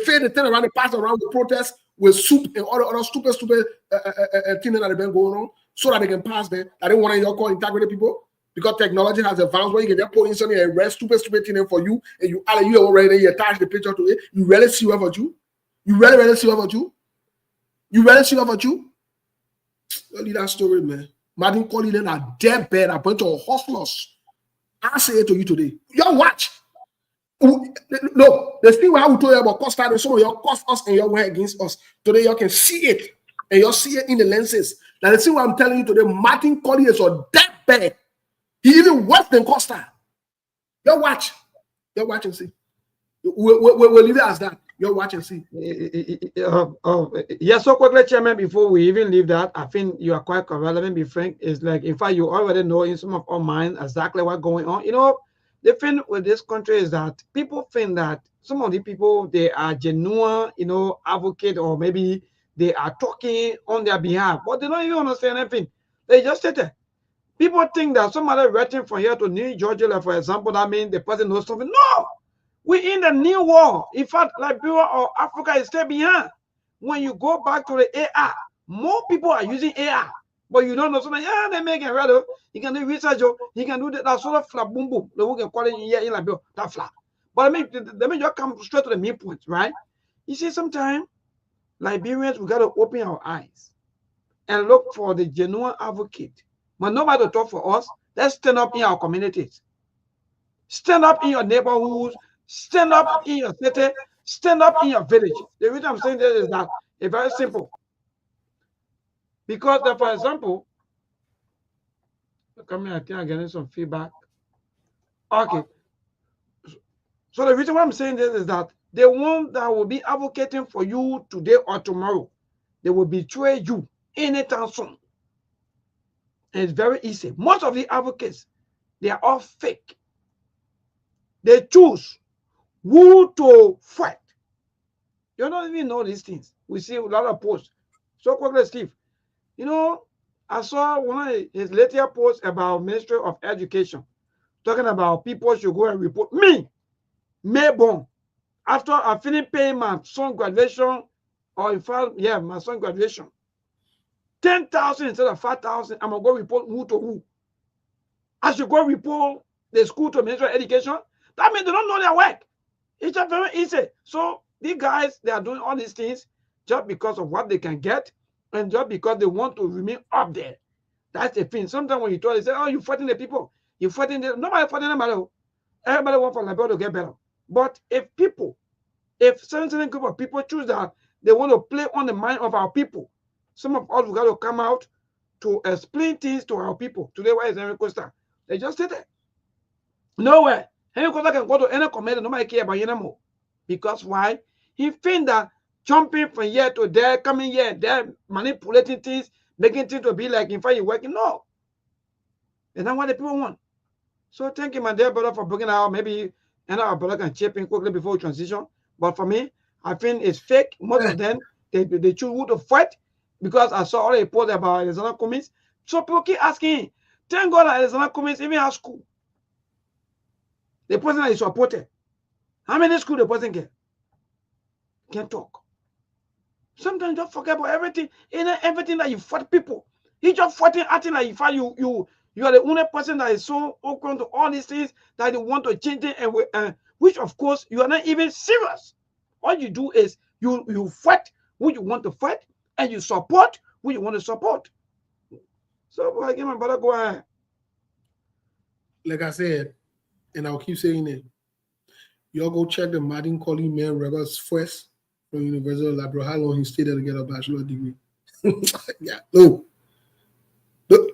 fail, they turn around, they pass around the protest with soup and all the other stupid things that have been going on so that they can pass there. I didn't want to call integrity people. Because technology has advanced where you can just put in something and rest stupid thing for you, and you already you attach the picture to it. You really see what about you? You really see what about you? You really see what about you? Don't leave that story, man. Martin calling them a deadbed, a bunch of hustlers. I say it to you today. Y'all watch. No, the thing where I will tell you about cost and some of y'all cost us and y'all went against us. Today, y'all can see it. And y'all see it in the lenses. Now, the thing what I'm telling you today, Martin Collins is a deadbed. He even worse than Costa. Y'all watch. Y'all watch and see. We'll leave it as that. Y'all watch and see. Yes, so quickly, Chairman, before we even leave that, I think you are quite correct. Let me be frank. It's like, in fact, you already know in some of our minds exactly what's going on. You know, the thing with this country is that people think that some of the people, they are genuine, advocate, or maybe they are talking on their behalf, but they don't even understand anything. They just sit there. People think that somebody writing from here to New Georgia, like for example, that means the person knows something. No! We're in the new world. In fact, Liberia or Africa is still behind. When you go back to the AI, more people are using AI, but you don't know something. Yeah, they make it ready. You can do research, you can do that sort of flat boom boom. The we can call it here in Liberia, that flat. But let me just come straight to the main point, right? You see, sometimes Liberians, we got to open our eyes and look for the genuine advocate. When nobody to talk for us, let's stand up in our communities. Stand up in your neighborhoods. Stand up in your city. Stand up in your village. The reason I'm saying this is that it's very simple. Because, for example, Come here, I think I'm getting some feedback. Okay. So the reason why I'm saying this is that the one that will be advocating for you today or tomorrow, they will betray you anytime soon. And it's very easy. Most of the advocates, they are all fake. They choose who to fight. You don't even know these things. We see a lot of posts. So quickly, Steve, you know, I saw one of his later posts about Ministry of Education, talking about people should go and report me, Mayborn, after I finish paying my son graduation, or in fact, yeah, my son graduation, 10,000 instead of 5,000, I'm gonna go report who to who. I should go report the school to Ministry of Education. That means they don't know their work. It's just very easy. So these guys, they are doing all these things just because of what they can get and just because they want to remain up there. That's the thing. Sometimes when you talk, they say, oh, you're fighting the people. You're fighting them. Nobody fighting them. Everybody wants for Liberia to get better. But if certain group of people choose that they want to play on the mind of our people, some of us we got to come out to explain things to our people. Today, where is Henry Costa? They just sit there. Nowhere. Henry Costa can go to any committee, nobody care about you anymore. Because why? He think that jumping from here to there, coming here, there, manipulating things, making things to be like in fact you're working. No. That's not what the people want. So thank you, my dear brother, for bringing out. Maybe our brother can chip in quickly before we transition. But for me, I think it's fake. Most of them, they choose who to fight because I saw already post about Alexander Cummings. So people keep asking, thank God that Alexander Cummings even has school. The person that is supported. How many school the person get? Can't talk. Sometimes don't forget about everything. Everything that you fight people. You just fighting, acting like you are the only person that is so open to all these things that you want to change it, and which of course you are not even serious. All you do is you fight who you want to fight and you support who you want to support. So again, my brother, go ahead. Like I said, and I'll keep saying it. Y'all go check the Martin Colley man Rebels first from University of Labrador. How long he stayed there to get a bachelor degree? Yeah, no.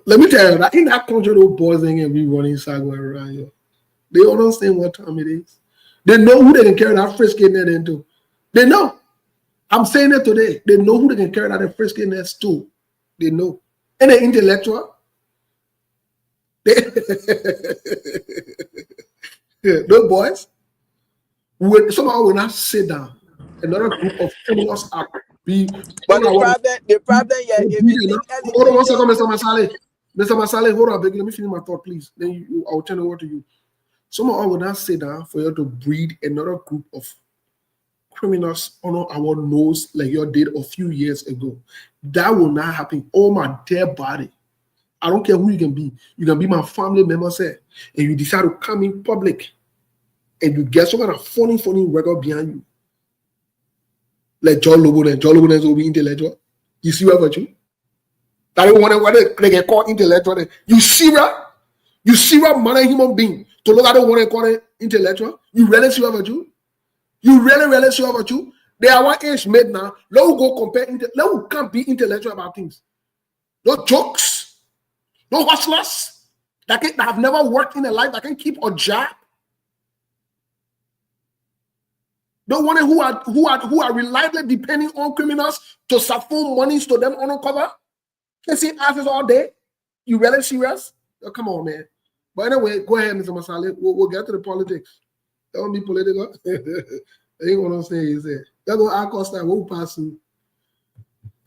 Let me tell you, that in that country, those boys ain't gonna be running Sagway around here. They don't understand what time it is. They know who they can carry that frisky net into. They know. I'm saying it today. They know who they can carry that frisky net to. They know. And they're intellectual. Those boys, somehow will not sit down. Another group of criminals are be. But the problem, yeah, if you think hold on one second, Mr. Masale. Mr. Masale, hold on, baby. Let me finish my thought, please. Then I'll turn it over to you. Somehow will not sit down for you to breed another group of criminals on our nose like you did a few years ago. That will not happen. Oh, my dear body. I don't care who you can be. You can be my family member, say, and you decide to come in public and you get some kind of funny record behind you. Like John Lobo will be intellectual. You see what you? That don't want to get called intellectual. You see what man human being to look at the one call it intellectual. You really see what you? You really see what you? They are one age made now. Let us go compare. Let us can't be intellectual about things. No jokes, no hustlers that have never worked in a life that can keep a job. The one who are reliably depending on criminals to siphon monies to them on cover. Can see asses all day. You really serious? Oh, come on, man. But anyway, go ahead, Mr. Masale. We'll get to the politics. Don't be political. Ain't what I'm saying is that. That's what I call that. We'll pass through.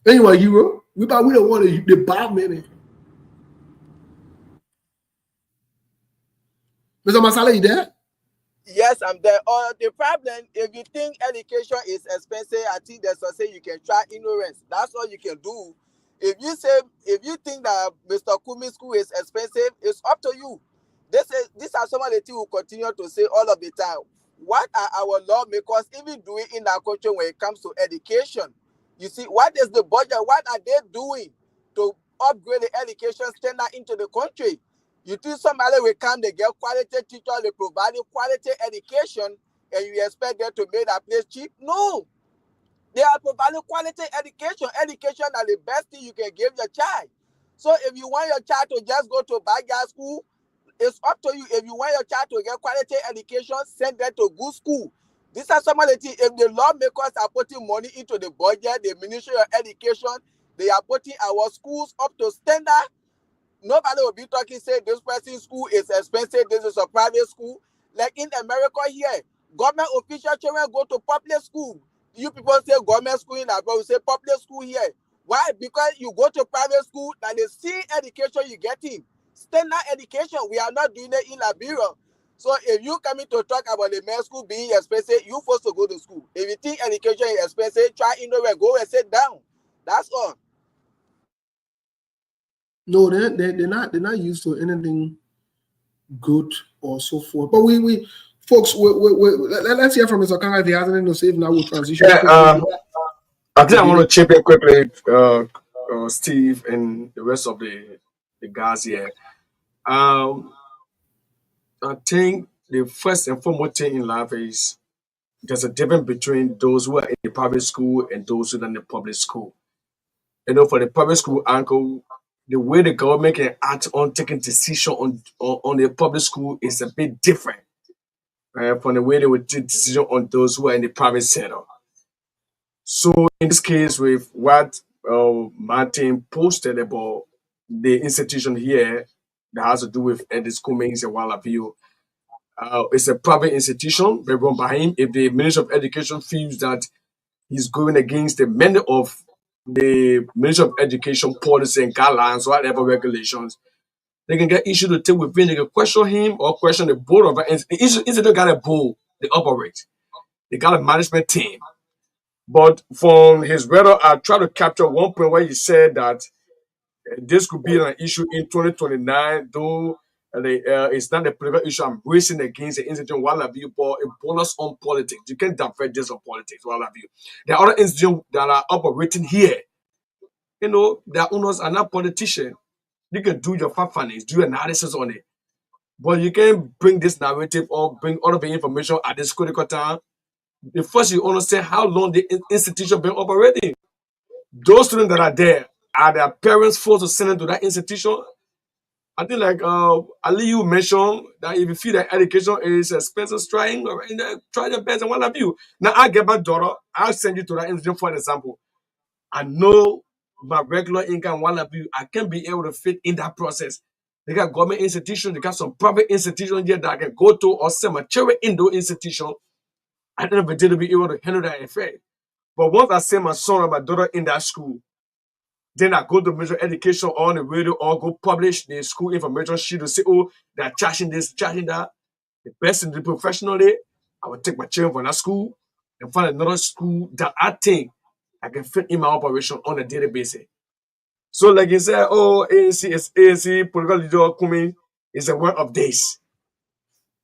Anyway, hero. We don't want the bad man. Mr. Masale, you there? Yes, I'm there. The problem, if you think education is expensive, I think there's a say you can try ignorance. That's all you can do. If you think that Mr. Kumi's school is expensive, it's up to you. These are some of the things we continue to say all of the time. What are our lawmakers even doing in our country when it comes to education? You see, what is the budget? What are they doing to upgrade the education standard into the country? You think somebody will come, they get quality teachers, they provide quality education, and you expect them to make that place cheap? No. They are providing quality education. Education are the best thing you can give your child. So if you want your child to just go to backyard school, it's up to you. If you want your child to get quality education, send them to good school. These are some of the things. If the lawmakers are putting money into the budget, the Ministry of Education, they are putting our schools up to standard. Nobody will be talking, say this person's school is expensive, this is a private school. Like in America here, government official children go to public school. You people say government school in Abroad, we say public school here. Why? Because you go to private school, and the same education you get in. Standard education, we are not doing it in Liberia. So if you coming to talk about the main school being expensive, you forced to go to school. If you think education is expensive, try nowhere, go and sit down. That's all. No, they're not used to anything good or so forth. But we folks, let's hear from Mr. Kanga if he has anything to say. If not, we'll transition. Yeah, I think I want to chip in quickly, Steve, and the rest of the guys here. I think the first and foremost thing in life is there's a difference between those who are in the private school and those who are in the public school. You know, for the private school uncle, the way the government can act on taking decision on the public school is a bit different from the way they would take decision on those who are in the private sector. So in this case, with what Martin posted about the institution here that has to do with the school means a while ago, it's a private institution run by him. If the Minister of Education feels that he's going against the many of the Ministry of Education policy and guidelines, whatever regulations, they can get issue to take within. They can question him or question the board of the institute. Got a board, they operate. They got a management team. But from his letter, I try to capture one point where he said that this could be an issue in 2029, though it's not a political issue. I'm racing against the institution while I view for a bonus on politics. You can't divert this on politics while I view. There are other institutions that are operating here. You know, their owners are not politicians. You can do your fact findings, do analysis on it. But you can bring this narrative or bring all of the information at this critical time. The first you understand how long the institution been operating. Those students that are there, are their parents forced to send them to that institution? I think like Ali, you mentioned that if you feel that education is expensive, try your best and what have you. Now I get my daughter, I'll send you to that institution for example. I know my regular income, what have you, I can be able to fit in that process. They got government institutions, they got some private institutions here that I can go to or send my children in those institutions. I don't know if to be able to handle that affair. But once I send my son or my daughter in that school, then I go to Ministry of Education on the radio or go publish the school information sheet to say, oh, they're charging this, charging that. The best in the professionally, I will take my children from that school and find another school that I think I can fit in my operation on a daily basis. So, like you said, oh, ANC is ANC, political leader Kumi is a word of this.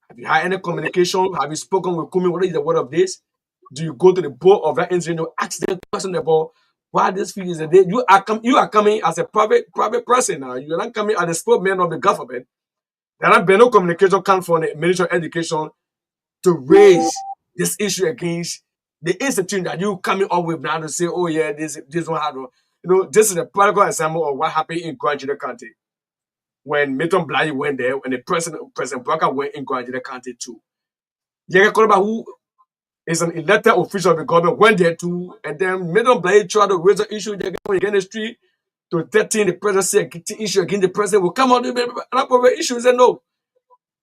Have you had any communication? Have you spoken with Kumi? What is the word of this? Do you go to the board of that institution to ask them question about why this fee is a day? You are coming as a private person now. You are not coming as a spokesman of the government. There have been no communication come from the Ministry of Education to raise this issue against the institution that you coming up with now to say, oh yeah, this one had, this is a practical example of what happened in Guajira County when Milton Bly went there, when the President Barker went in Guajira County too. Yega Koloba, who is an elected official of the government, went there too, and then Milton Bly tried to raise the issue against the street to threaten the president, issue against the president will come out with an issue and say, no,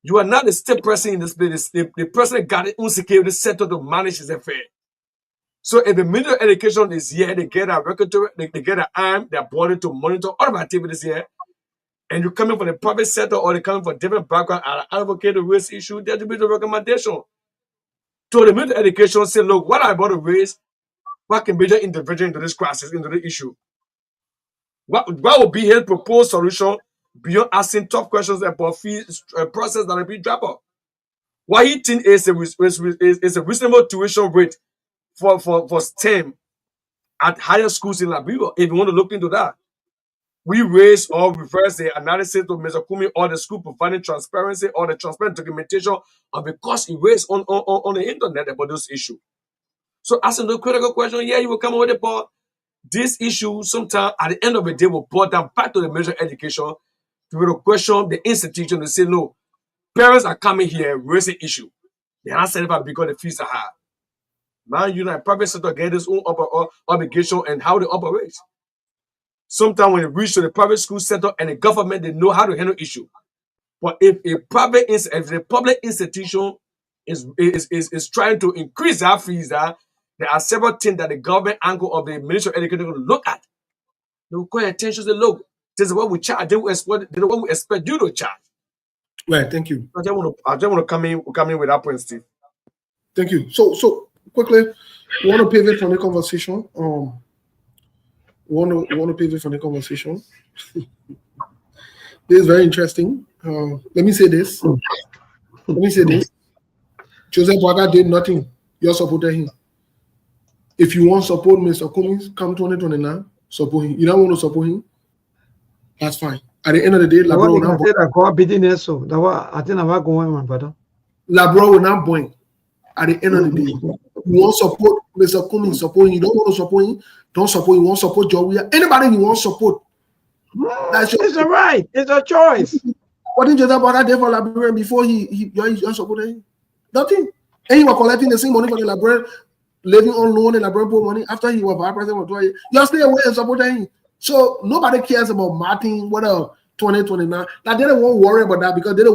you are not the state person in this place. The president got it unsecurity settled to manage his affair. So if the Ministry of Education is here, they get a record, they get an arm, their body to monitor all of activities here. And you're coming from the private sector or they coming from different background and advocate the race issue, there to be the recommendation. So the Ministry of Education say, look, what I'm about to raise, what can be the intervention into this crisis, into the issue? What will be his proposed solution beyond asking tough questions about fees process that will be dropped off? What he thinks is a reasonable tuition rate for STEM at higher schools in Liberia, if you want to look into that. We raise or reverse the analysis to Mr. Kumi or the school providing transparency or the transparent documentation of the cost he raised on the internet about this issue. So asking the critical question, yeah, you will come over the board. this issue sometimes at the end of the day will brought down back to the Ministry of Education to be able to question the institution to say, no, parents are coming here, raising issue. They are not set up because the fees are high. Man, you know, private sector get its own obligation and how they operate. Sometimes when it reach to the private school sector and the government, they know how to handle issue. But if the public institution is trying to increase their fees, there are several things that the government angle of the Ministry of Education will look at. They will call attention to the look. This is what we charge. They know what we expect you to charge. Right, thank you. I just want to come in with that point, Steve. Thank you. So quickly, we want to pivot from the conversation. Want to pivot from the conversation. This is very interesting. Let me say this. Joseph Boakai did nothing. You supported him. If you want to support Mr. Cummings, come 2029, support him. You don't want to support him? That's fine. At the end of the day, Labro will not boing. At the end of the day, you want to support Mr. Cummings, support him. You don't want to support him, don't support him. You want to support Joey. Anybody you want to support. That's it's a right. It's a choice. What did Joseph Boakai do for Liberian before he supported him? Nothing. And he was collecting the same money for the Liberian, living on loan and Liberian poor money after he was vice president for 2 years. You stay away and support him. So nobody cares about Martin, what else, 2029. Now they don't want to worry about that because they don't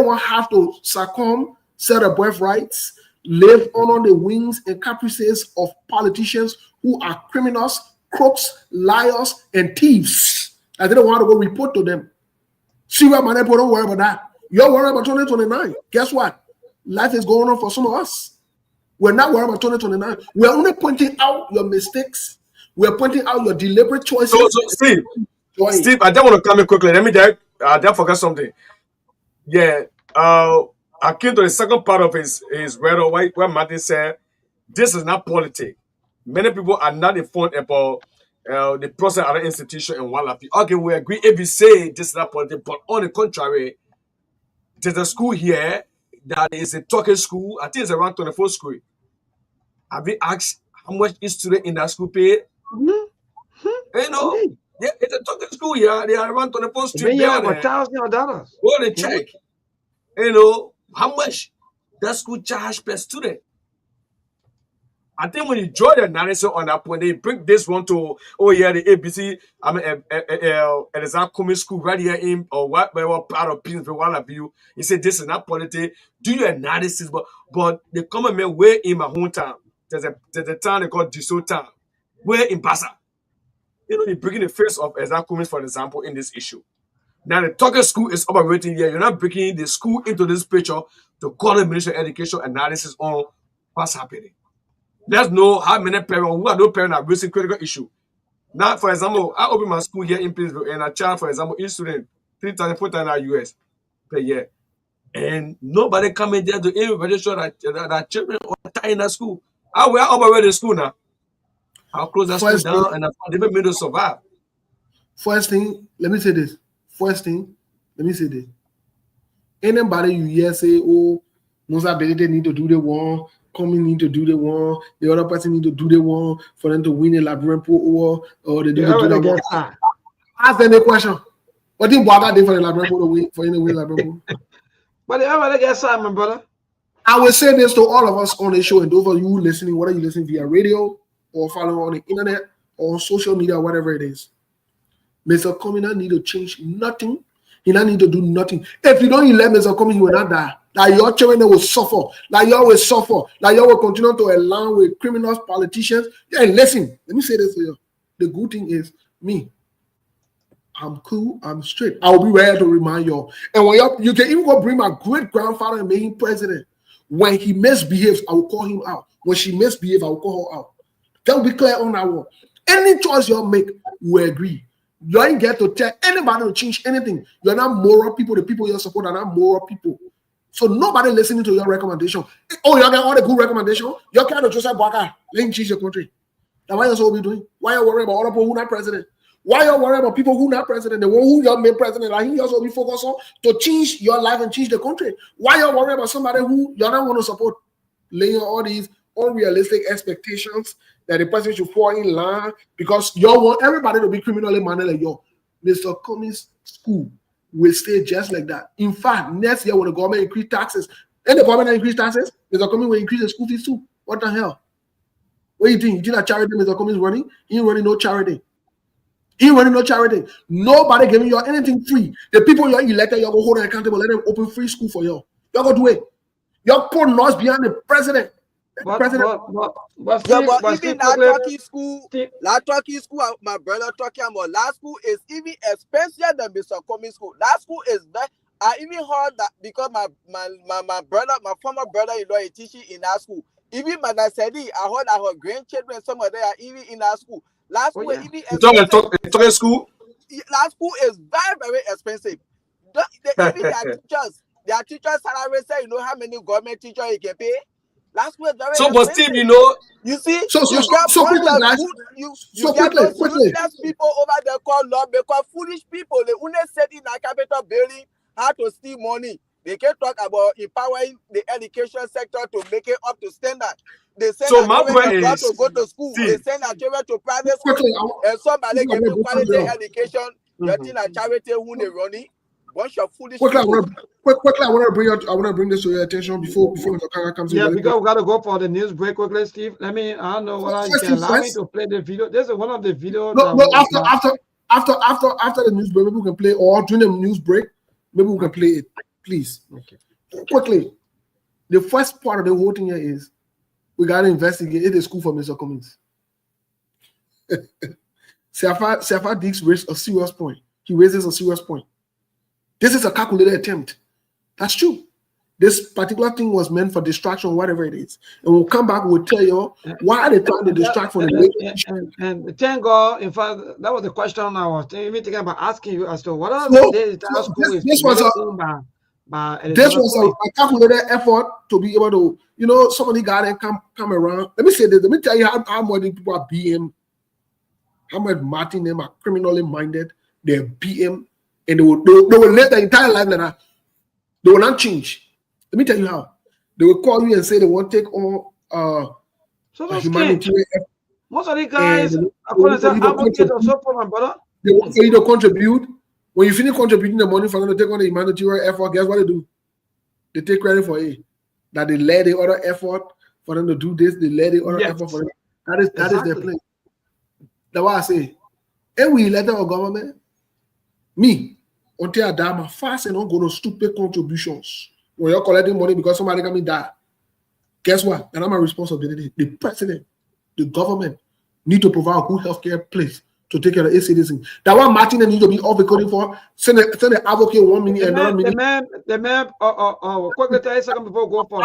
want to have to succumb, sell their birthrights, live on the wings and caprices of politicians who are criminals, crooks, liars, and thieves. I didn't want to go report to them. See what my people don't worry about that. You're worried about 2029. Guess what? Life is going on for some of us. We're not worried about 2029. We're only pointing out your mistakes. We're pointing out your deliberate choices. So Steve, I just want to come in quickly. Let me just forget something. Yeah, I came to the second part of his rhetoric where Martin said, this is not politics. Many people are not informed about the process at the institution and what have you. Okay, we agree if you say this is not politics, but on the contrary, there's a school here that is a talking school. I think it's around 24 school. Have you asked how much each student in that school pay? You know, yeah, it's a talking school here. They are around 24 students. They have $1,000. Go to check. You know, how much that school charge per student. I think when you draw the analysis on that point, they bring this one to, oh yeah, the ABC, I mean, exact coming school right here in, or whatever part of Prince, one of you, you say this is not politics, do your analysis, but the common man where in my hometown, there's a town they call Diso town, where in Bassa. You know, you're bringing the face of exact coming, for example, in this issue. Now the talking school is operating here. You're not bringing the school into this picture to call the Ministry of Education analysis on what's happening. Let's know how many parents, who are those parents are raising critical issue. Now, for example, I open my school here in Pittsburgh, and a child, for example, each student, 3,000, 4,000 US per year. And nobody coming there to even sure that children are in that school. How we are operating the school now? How close that school down and they even made to survive. First thing, let me say this. Anybody you hear say, oh, Musa Belete need to do the one, Coming need to do the one, the other person need to do the one for them to win a Labrador or they need to do the one. Ask them a question. What did Boakai do for the Labrador to win for any win Labrador? But they ever get Simon, brother. I will say this to all of us on the show and those of you listening, whether you listen via radio or follow on the internet or on social media, whatever it is. Mr. Cummings need to change nothing. He don't need to do nothing. If you don't elect Mr. Cummings, he will not die. Like your children will suffer. Like you will suffer. Like you will continue to align with criminals, politicians. Yeah, listen. Let me say this to you. The good thing is me. I'm cool. I'm straight. I will be ready to remind y'all. And when you can even go bring my great grandfather and make him president. When he misbehaves, I will call him out. When she misbehaves, I will call her out. Can we be clear on that one? Any choice you make, we agree. You ain't get to tell anybody to change anything. You're not moral people. The people you support are not moral people. So nobody listening to your recommendation. Oh, you got all the good recommendation. You're kind of Joseph Boakai. Let him change your country. Now why you be doing? Why you worried about other people who not president? Why you worried about people who not president? The one who you made president, like he also be focused on to change your life and change the country. Why you worried about somebody who you don't want to support, laying all these unrealistic expectations that the person should fall in line because you want everybody to be criminally minded like yo. Mr. Cummings' school will stay just like that. In fact, next year when the government increase taxes, and the government increase taxes, Mr. Cummings will increase the school fees too. What the hell? What do you think? You think that charity Mr. Cummings running? He ain't running no charity. He ain't running no charity. Nobody giving you anything free. The people you're elected, you're going to hold them accountable, let them open free school for you. You're going to do it. You're putting laws behind the president. But even that talking school, my brother talking about last school is even expensive than Mr. Cummings' school. Last school is that I even heard that because my brother, my former brother-in-law is teaching in that school. Even when I said it, I heard our grandchildren, some of them are even in that school. Last school is even expensive. Talking school? Last school is very, very expensive. Even their teachers' salary say, you know how many government teachers you can pay? Last school is very expensive. But Steve, you know, you see, you get those useless people over there called lawmakers, foolish people. They only said in a capital building how to steal money. They can talk about empowering the education sector to make it up to standard. They send so my point is to go to school. Steve. They send our children to private school. And somebody give you quality education. You think a charity who they running? Bunch of foolish quickly, people. I want to bring this to your attention before Mr. Kanga comes in. Yeah, because we got to go for the news break quickly, Steve. I don't know whether you can allow me to play the video. This is one of the videos. After the news break, maybe we can play, or during the news break, maybe we can play it, please. Okay. Quickly, the first part of the whole thing here is we got to investigate the school for Mr. Cummings. Safa Dix raised a serious point. He raises a serious point. This is a calculated attempt. That's true. This particular thing was meant for distraction, whatever it is. And we'll come back, we'll tell you why are they trying to distract from the and thank God, in fact, that was the question I was even thinking about asking you as to what are the days that school is this was a calculated effort to be able to, somebody got and come around. Let me say this. Let me tell you how much people are BM, how much Martin them are criminally minded. They're BM. And they will live their entire life like that. They will not change. Let me tell you how. They will call you and say they want to take on humanitarian effort. Most of the guys are going to say, advocates or so for my brother. They want for you to contribute. When you finish contributing the money for them to take on the humanitarian effort, guess what they do? They take credit for it. That they led the other effort for them to do this. They led the other effort for them. That is their plan. That's why I say, and we elect our government. Me, until I die, my fast and don't go to stupid contributions. When you're collecting money because somebody got me die, guess what? And I'm a responsibility. The president, the government need to provide a good healthcare place to take care of its citizens. That one Martin need to be advocating for. Send the advocate 1 minute and another minute. The man, quickly tell you something before we go for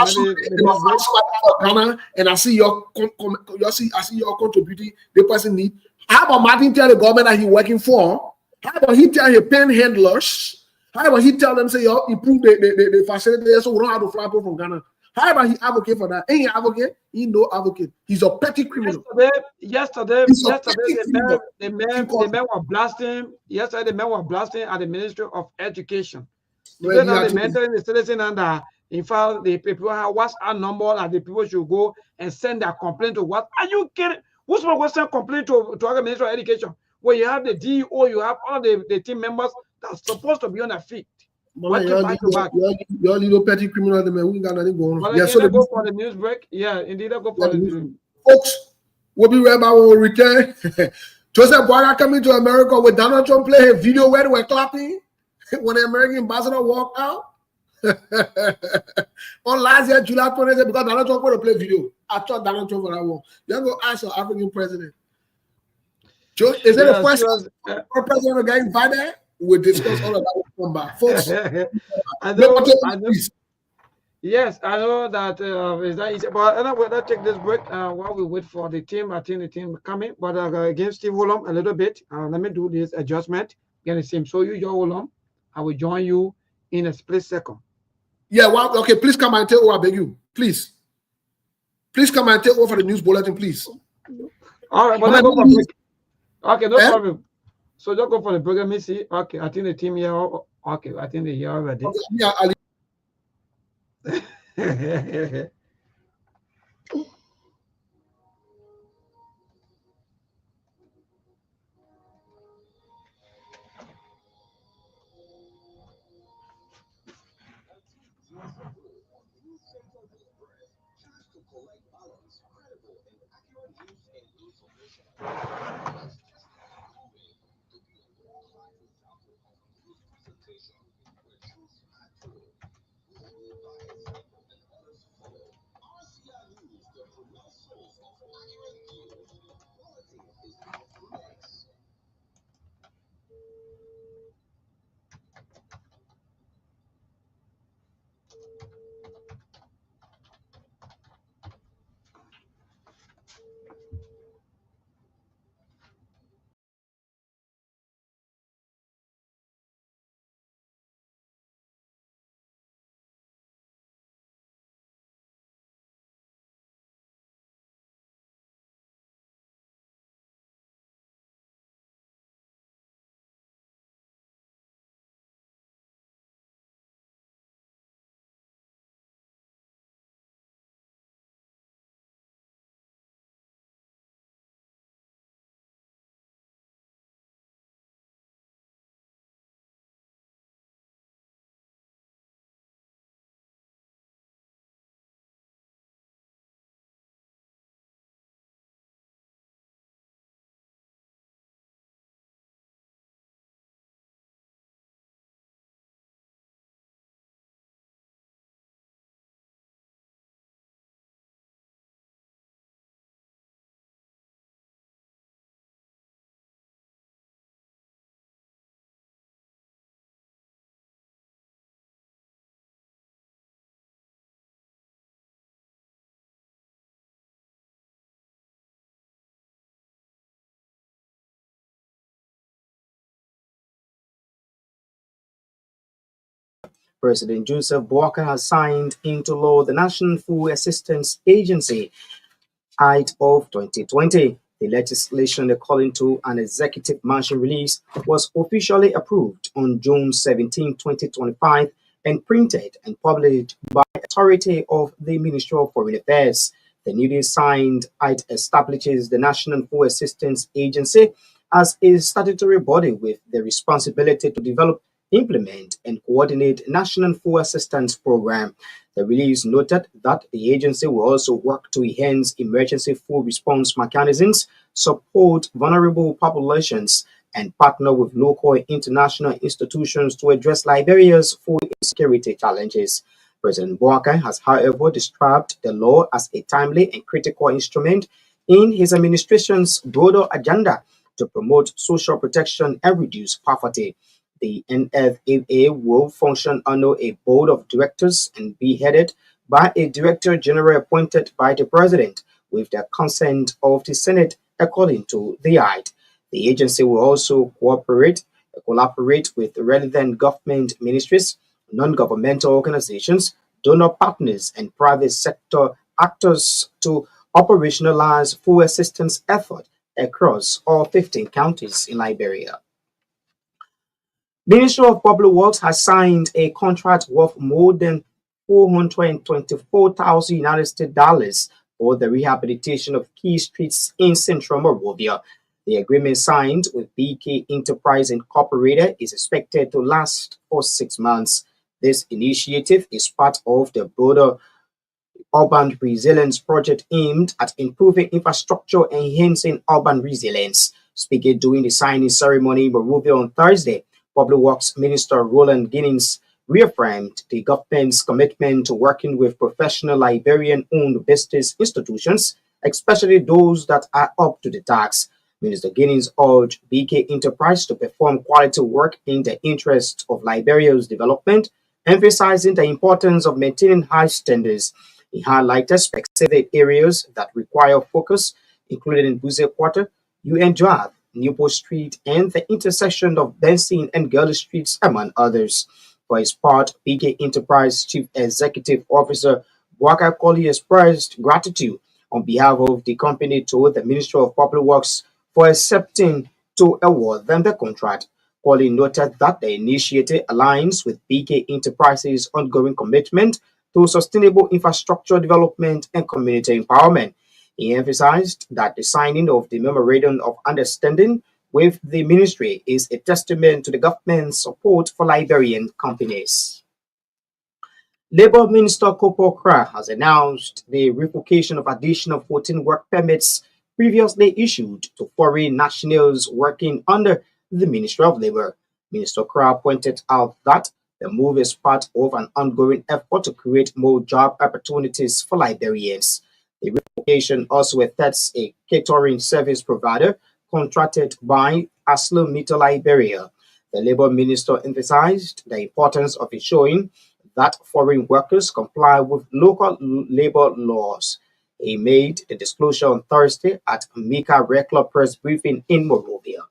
Ghana, and I see your contributing. The person need. How about Martin tell the government that he's working for? How about he tell your panhandlers? How about he tell them, say, yo, improve the facility so we don't have to fly people from Ghana? How about he advocate for that? Ain't he advocate? He no advocate. He's a petty criminal. Yesterday, the men were blasting. Yesterday, the men were blasting at the Ministry of Education. Because of the mentoring the citizen and in fact, the people have WhatsApp number and the people should go and send their complaint to what? Are you kidding? Who's going to send complaint to the Ministry of Education? Where you have the DEO, you have all the team members that's supposed to be on their feet. You're little petty criminal, man. We got nothing going on. Yeah, so go for the news break. Yeah, indeed, I'll go for the news. Folks, we'll be right back when we return. Joseph Biden coming to America with Donald Trump play a video where they were clapping when the American ambassador walked out. On last year, July 20th, because Donald Trump want to play video. I thought Donald Trump for that one. You're going to ask your African president. Is it the first president to get invited? We'll discuss all of that when we come back. Folks, I know. Yes, I know that is that easy. But anyway, let's take this break while we wait for the team. I think the team coming. But again, Steve Wolom, a little bit. Let me do this adjustment. Again, the same. So you, Wolom, I will join you in a split second. Yeah, well, okay, please come and take over, I beg you. Please. Please come and take over for the news bulletin, please. All right, but let's go for break. Okay, no problem. So just go for the break. Let me see. Okay, I think the team here. Okay, I think they're here already. Yeah, President Joseph Boakai has signed into law the National Food Assistance Agency Act of 2020. The legislation, according to an executive mansion release, was officially approved on June 17, 2025, and printed and published by authority of the Ministry of Foreign Affairs. The newly signed Act establishes the National Food Assistance Agency as a statutory body with the responsibility to develop, implement, and coordinate national food assistance program. The release noted that the agency will also work to enhance emergency food response mechanisms, support vulnerable populations, and partner with local and international institutions to address Liberia's food insecurity challenges. President Boakai has, however, described the law as a timely and critical instrument in his administration's broader agenda to promote social protection and reduce poverty. The NFAA will function under a board of directors and be headed by a director general appointed by the president with the consent of the Senate, according to the Act. The agency will also collaborate with relevant government ministries, non-governmental organizations, donor partners, and private sector actors to operationalize food assistance efforts across all 15 counties in Liberia. Ministry of Public Works has signed a contract worth more than $424,000 United States dollars for the rehabilitation of key streets in central Monrovia. The agreement signed with BK Enterprise Incorporated is expected to last for 6 months. This initiative is part of the broader urban resilience project aimed at improving infrastructure and enhancing urban resilience. Speaking during the signing ceremony in Monrovia on Thursday, Public Works Minister Roland Ginnings reaffirmed the government's commitment to working with professional Liberian-owned business institutions, especially those that are up to the task. Minister Ginnings urged BK Enterprise to perform quality work in the interest of Liberia's development, emphasizing the importance of maintaining high standards. He highlighted specific areas that require focus, including in Buze Quarter, UN Drive, Newport Street, and the intersection of Benson and Gurley Streets, among others. For his part, BK Enterprise Chief Executive Officer Boakai Colley expressed gratitude on behalf of the company to the Ministry of Public Works for accepting to award them the contract. Colley noted that the initiative aligns with BK Enterprise's ongoing commitment to sustainable infrastructure development and community empowerment. He emphasized that the signing of the Memorandum of Understanding with the ministry is a testament to the government's support for Liberian companies. Labour Minister Kopo Kra has announced the revocation of additional 14 work permits previously issued to foreign nationals working under the Ministry of Labour. Minister Kra pointed out that the move is part of an ongoing effort to create more job opportunities for Liberians. The revocation also affects a catering service provider contracted by ArcelorMittal Liberia. The Labour Minister emphasized the importance of ensuring that foreign workers comply with local labor laws. He made the disclosure on Thursday at Mika Rekla press briefing in Monrovia.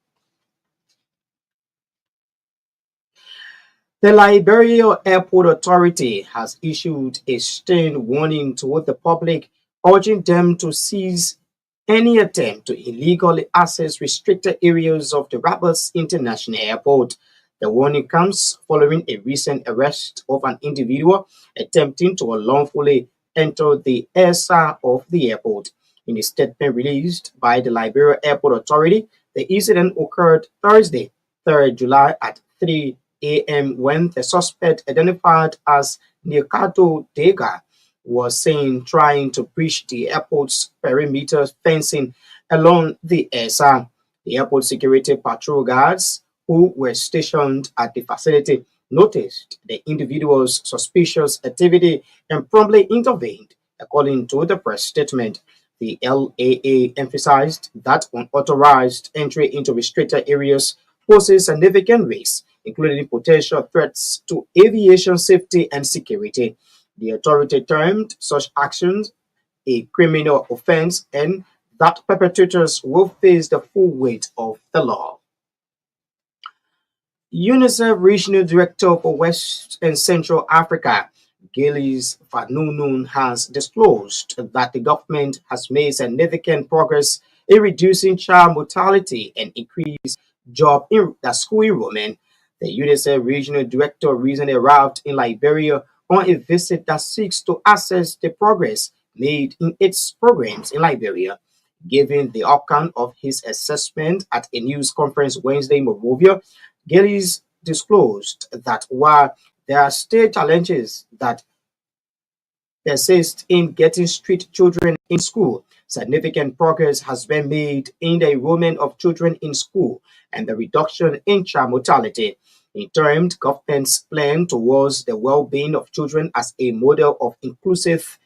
The Liberia Airport Authority has issued a stern warning to the public, urging them to cease any attempt to illegally access restricted areas of the Rabat International Airport. The warning comes following a recent arrest of an individual attempting to unlawfully enter the airside of the airport. In a statement released by the Liberia Airport Authority, the incident occurred Thursday, 3rd July at 3 a.m. when the suspect, identified as Nikato Dega, was seen trying to breach the airport's perimeter fencing along the airside. The airport security patrol guards who were stationed at the facility noticed the individual's suspicious activity and promptly intervened, according to the press statement. The LAA emphasized that unauthorized entry into restricted areas poses significant risks, including potential threats to aviation safety and security. The authority termed such actions a criminal offense and that perpetrators will face the full weight of the law. UNICEF Regional Director for West and Central Africa, Gilles Vanunun, has disclosed that the government has made significant progress in reducing child mortality and increased school enrollment. The UNICEF Regional Director recently arrived in Liberia on a visit that seeks to assess the progress made in its programs in Liberia. Giving the outcome of his assessment at a news conference Wednesday in Monrovia, Gillies disclosed that while there are still challenges that persist in getting street children in school, significant progress has been made in the enrollment of children in school and the reduction in child mortality. In turn, government's plan towards the well-being of children as a model of inclusive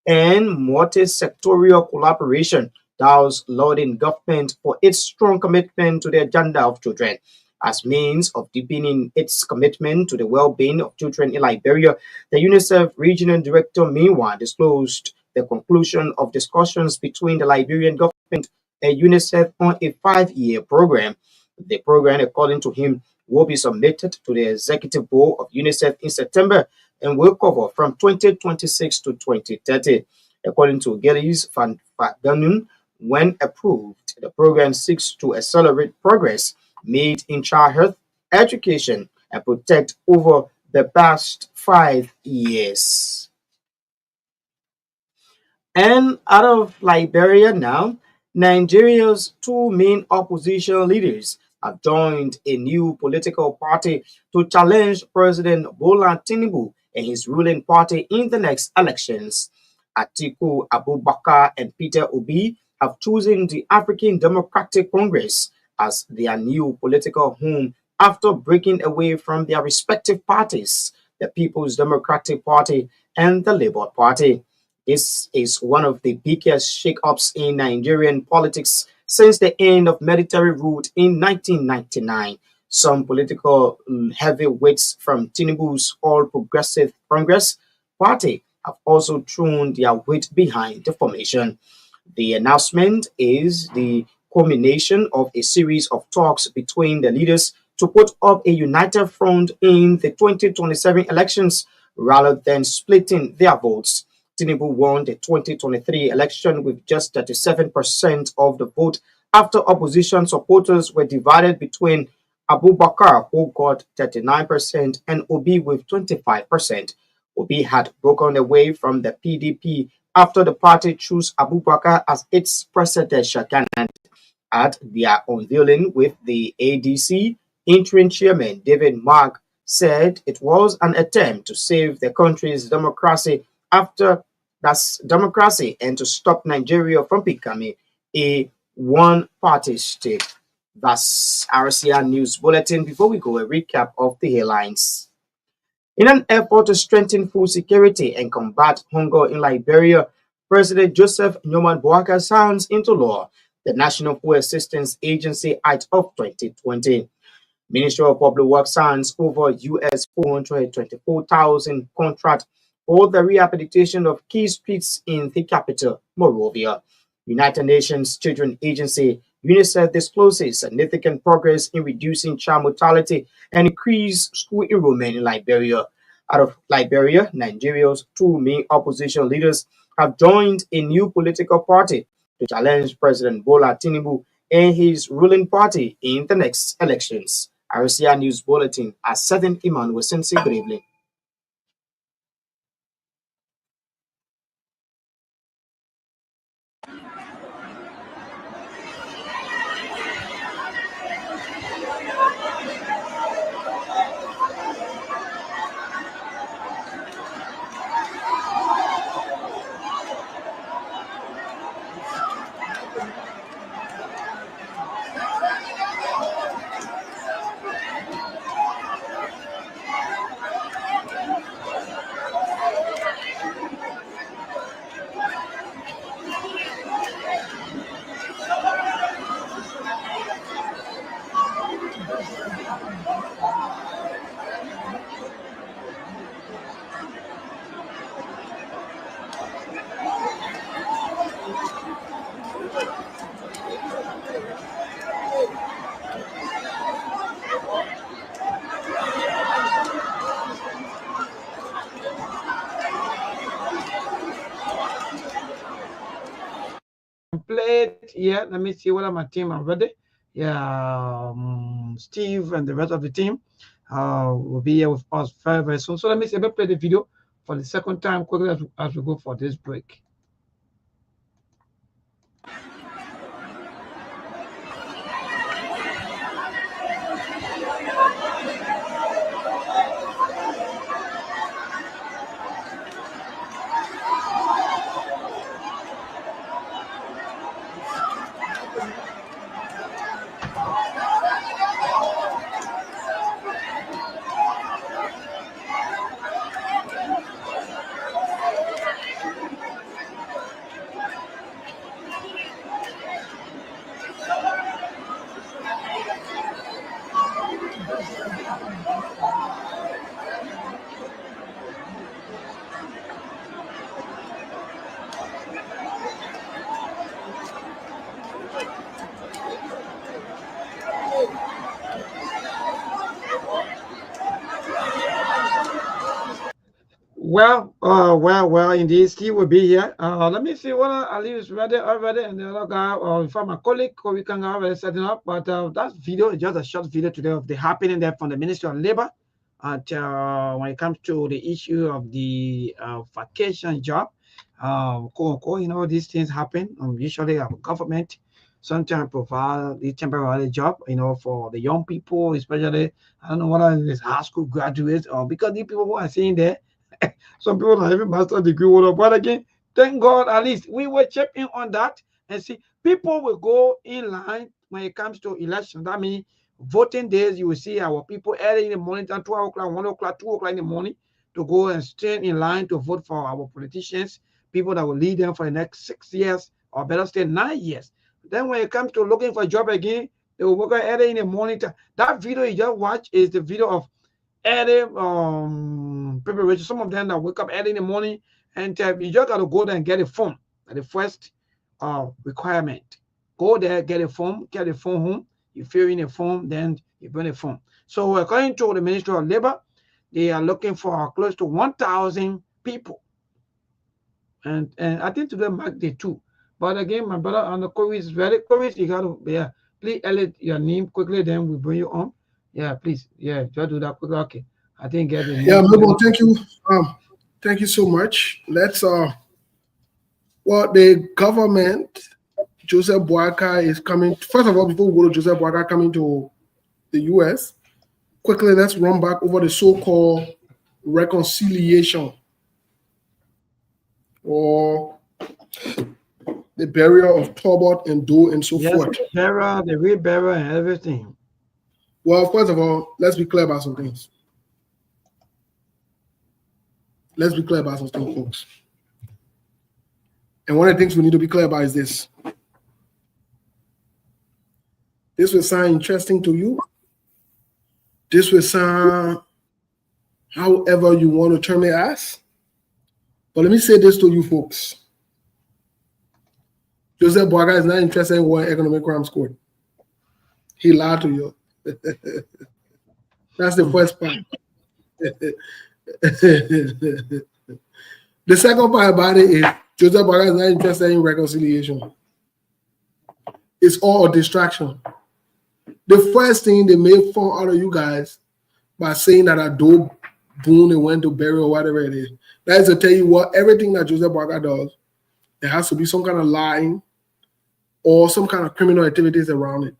and multi-sectorial collaboration, thus lauding government for its strong commitment to the agenda of children. As means of deepening its commitment to the well-being of children in Liberia, the UNICEF Regional Director meanwhile disclosed the conclusion of discussions between the Liberian government and UNICEF on a 5-year program. The program, according to him, will be submitted to the Executive Board of UNICEF in September and will cover from 2026 to 2030. According to Gilles Van Danun, when approved, the program seeks to accelerate progress made in child health, education, and protect over the past 5 years. And out of Liberia now, Nigeria's two main opposition leaders have joined a new political party to challenge President Bola Tinubu and his ruling party in the next elections. Atiku Abubakar and Peter Obi have chosen the African Democratic Congress as their new political home after breaking away from their respective parties, the People's Democratic Party and the Labour Party. This is one of the biggest shake-ups in Nigerian politics since the end of military rule in 1999. Some political heavyweights from Tinubu's All Progressive Congress party have also thrown their weight behind the formation. The announcement is the culmination of a series of talks between the leaders to put up a united front in the 2027 elections rather than splitting their votes. Tinubu won the 2023 election with just 37% of the vote after opposition supporters were divided between Abubakar, who got 39%, and Obi with 25%. Obi had broken away from the PDP after the party chose Abubakar as its presidential candidate. At their unveiling with the ADC interim chairman David Mark said it was an attempt to save the country's democracy and to stop Nigeria from becoming a one-party state. That's RCR News Bulletin. Before we go, a recap of the headlines. In an effort to strengthen food security and combat hunger in Liberia, President Joseph Nyoman Boakai signs into law the National Food Assistance Agency Act of 2020. Ministry of Public Works signs over US $424,000 contract for the rehabilitation of key streets in the capital, Monrovia. United Nations Children Agency UNICEF discloses significant progress in reducing child mortality and increased school enrollment in Liberia. Out of Liberia, Nigeria's two main opposition leaders have joined a new political party to challenge President Bola Tinubu and his ruling party in the next elections. RCR News Bulletin at 7 Emmanuel Sensi. Good evening. Played, yeah, let me see what my team are ready. Yeah, Steve and the rest of the team will be here with us very, very soon. So let me see, let me play the video for the second time quickly as we go for this break. Well, indeed, Steve will be here. Let me see what Ali is ready already, and the other guy, or from my colleague, we can already setting up. But that video is just a short video today of the happening there from the Ministry of Labor. When it comes to the issue of the vacation job, these things happen. Usually, our government sometimes provide the temporary job, for the young people, especially. I don't know whether it's high school graduates or because the people who are saying there. Some people have even master's degree, but again, thank God at least we were checking on that and see people will go in line when it comes to election. That means voting days, you will see our people early in the morning, 12 o'clock, 1 o'clock, 2 o'clock in the morning to go and stand in line to vote for our politicians, people that will lead them for the next 6 years or better still 9 years. Then when it comes to looking for a job again, they will work early in the morning. That video you just watched is the video of early preparation. Some of them that wake up early in the morning and you just got to go there and get a form. The first requirement. Go there, get a form home. You fill in a form, then you bring a form. So according to the Ministry of Labor, they are looking for close to 1,000 people. And I think today mark day 2. But again, my brother on the Corey is ready. Corey, you got to please edit your name quickly, then we bring you on. Yeah, please. Yeah, just do that quickly. Okay. I think get it. Yeah, Mabel, thank you. Thank you so much. Let's the government, Joseph Boakai is coming. First of all, before we go to Joseph Boakai coming to the US, quickly, let's run back over the so-called reconciliation or the burial of Tobot and Doe and so Yes, forth. the real bearer and everything. Well, first of all, let's be clear about some things. Let's be clear about some things, folks. And one of the things we need to be clear about is this. This will sound interesting to you. This will sound however you want to term it as. But let me say this to you folks. Joseph Boaga is not interested in one economic crime court. He lied to you. That's the first part. The second part about it is Joseph Boaga is not interested in reconciliation. It's all a distraction. The first thing they made fun out of you guys by saying that a Doe Boone and went to bury or whatever it is. That is to tell you what, everything that Joseph Boaga does, there has to be some kind of lying or some kind of criminal activities around it.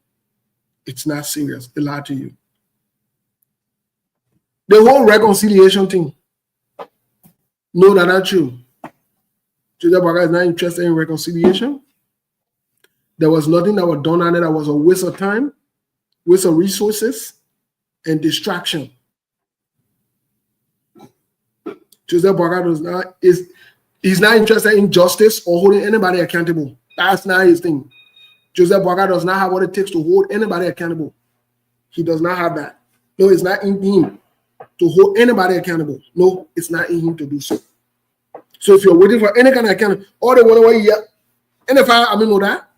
It's not serious. They lie to you. The whole reconciliation thing, no, that's not true. Joseph Boaga is not interested in reconciliation. There was nothing that was done on it that was a waste of time, waste of resources, and distraction. Joseph Boaga he's not interested in justice or holding anybody accountable. That's not his thing. Joseph Boaga does not have what it takes to hold anybody accountable. He does not have that. No, it's not in him to hold anybody accountable. No, it's not in him to do so. So if you're waiting for any kind of accountability, all they want to wait, and if I mean that,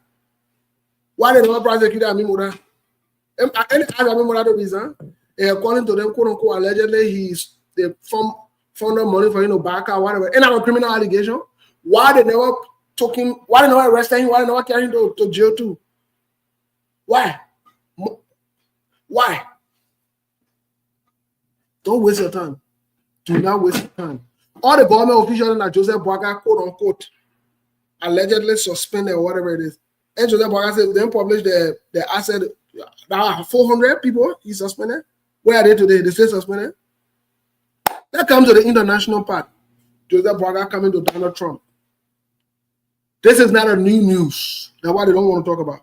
why they don't prosecute I mean that? Any time I mean that the reason, according to them, quote unquote, allegedly they found the money for him to back out, whatever. And have a criminal allegation. Why they never took him? Why they never arrested him? Why they never carried him to jail too? Why? Why? Don't waste your time. Do not waste your time. All the government officials that Joseph Boaga, quote unquote, allegedly suspended or whatever it is. And Joseph Boaga said then published the asset. There are 400 people he suspended. Where are they today? They still suspended. That comes to the international part. Joseph Boaga coming to Donald Trump. This is not a new news. That's why they don't want to talk about.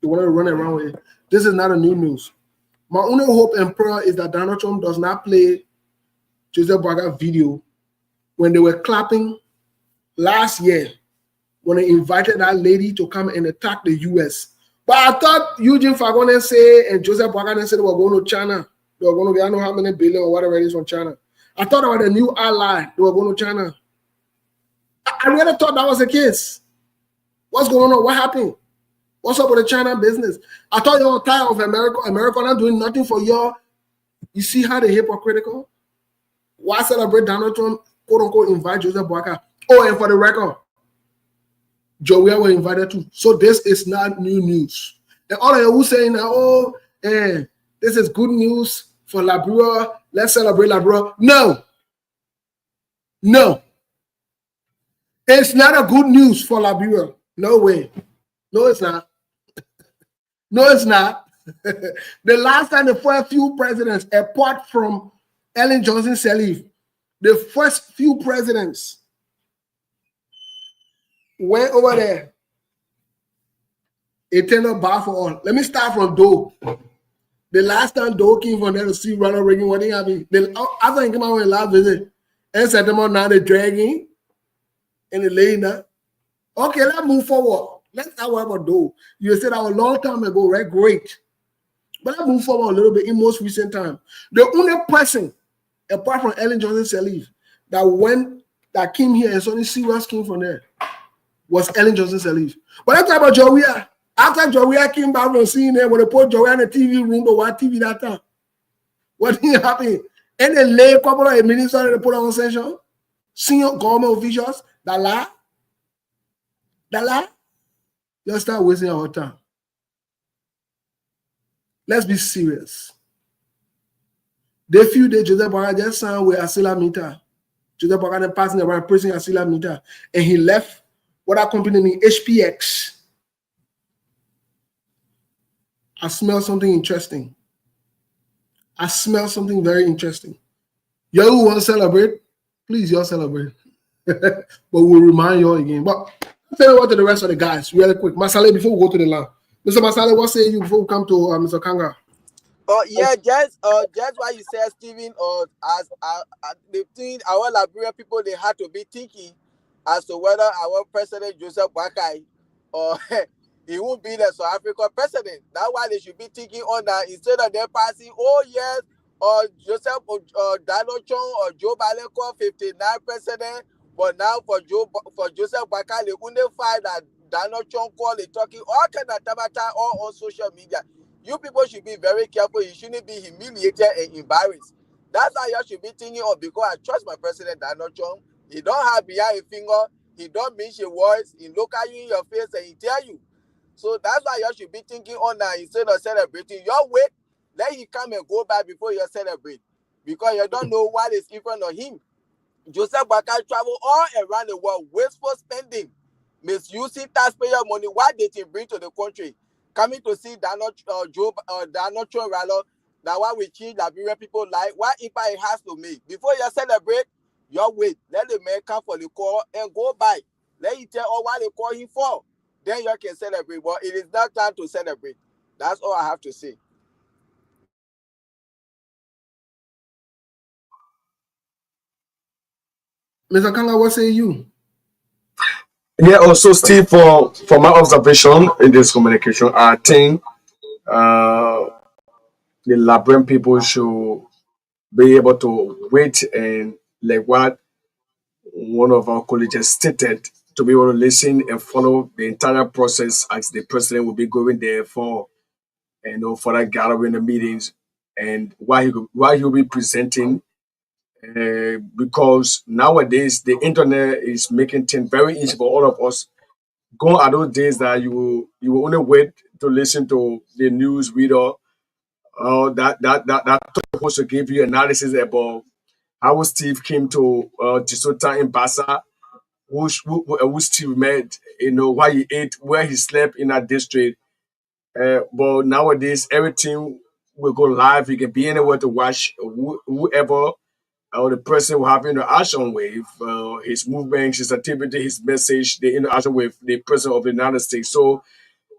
They want to run around with it. This is not a new news. My only hope and prayer is that Donald Trump does not play Joseph Boaga video when they were clapping last year when they invited that lady to come and attack the U.S. But I thought Eugene Fagone say and Joseph Boaga said they were going to China. They were going to get I don't know how many billion or whatever it is from China. I thought about a new ally. They were going to China. I really thought that was the case. What's going on? What happened? What's up with the China business? I thought you were tired of America. America not doing nothing for y'all. You see how they hypocritical? Why celebrate Donald Trump, quote unquote, invite Joseph Boaga? Oh, and for the record, Joey were invited too. So this is not new news. And all of you who saying that, oh, this is good news for Liberia. Let's celebrate Liberia. No. No. It's not a good news for Liberia. No way. No, it's not. No, it's not. The last time the first few presidents, apart from Ellen Johnson Sirleaf, the first few presidents went over there. It turned out bad for all. Let me start from Doe. The last time Doe came from there to see Ronald Reagan, what did he have? After he came out on a last visit, and set them on now they're dragging and they're laying down. Okay, let's move forward. Let's not worry about Doe. You said that a long time ago, right? Great. But let's move forward a little bit in most recent time. The only person, apart from Ellen Johnson Sirleaf, that came here and suddenly serious came from there was Ellen Johnson Sirleaf. But let's talk about Joria. After Joria came back from seeing there, when they put Joria in the TV room to watch TV that time, what did happen? And they lay a couple of ministers and they put on session, senior government officials that lie. Just start wasting our time. Let's be serious. The few days Joseph Boaga just signed with Asila Mita. Joseph Boaga then passing around praising Asila Mita. And he left what that company named HPX. I smell something interesting. I smell something very interesting. Y'all want to celebrate? Please, y'all celebrate. But we'll remind you all again. But I'll tell you what to the rest of the guys, really quick. Masale, before we go to the line. Mr. Masale, what say you before we come to Mr. Kanga? Oh yeah, just why you said Stephen, or as the thing our Liberian people they had to be thinking as to whether our president Joseph Boakai or he won't be the South African president. That's why they should be thinking on that instead of them passing, oh yes, or Joseph or Donald Trump or Joe Biden called 59 president, but now for Joseph Boakai they only find that Donald Trump called it talking all kind of tabata all on social media. You people should be very careful. You shouldn't be humiliated and embarrassed. That's how you should be thinking of, because I trust my president Donald Trump. He don't have behind a finger. He don't mean your words. He look at you in your face and he tell you. So that's why you should be thinking on that instead of celebrating. Your wait, let him come and go back before you celebrate. Because you don't know what is in front of him. Joseph Boakai travel all around the world, wasteful spending, misusing taxpayer money. What did he bring to the country? Coming to see Donald Trump rally, that one will change Liberian people life. What impact it has to make? Before you celebrate, you wait. Let the man come for the call and go by. Let you tell all what they call him for. Then you can celebrate. But it is not time to celebrate. That's all I have to say. Mr. Kanga, what say you? Yeah, also Steve, for my observation in this communication, I think the Liberian people should be able to wait and like what one of our colleagues stated, to be able to listen and follow the entire process as the president will be going there for for that gathering the meetings and why he'll be presenting, because nowadays the internet is making things very easy for all of us. Gone are those days that you will only wait to listen to the news reader that supposed to give you analysis about how Steve came to Disota in Bassa, who Steve met, why he ate, where he slept in that district. But nowadays, everything will go live. You can be anywhere to watch whoever or the person will have interaction with his movements, his activity, his message, the interaction with the president of the United States. So